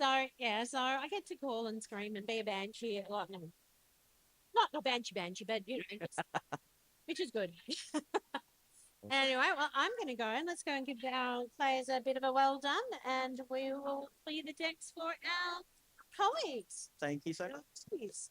So, yeah, so I get to call and scream and be a banshee. Well, no, not banshee, but, which is good. Anyway, well, I'm going to go and let's go and give our players a bit of a well done, and we will clear the decks for our colleagues. Thank you so much. Please.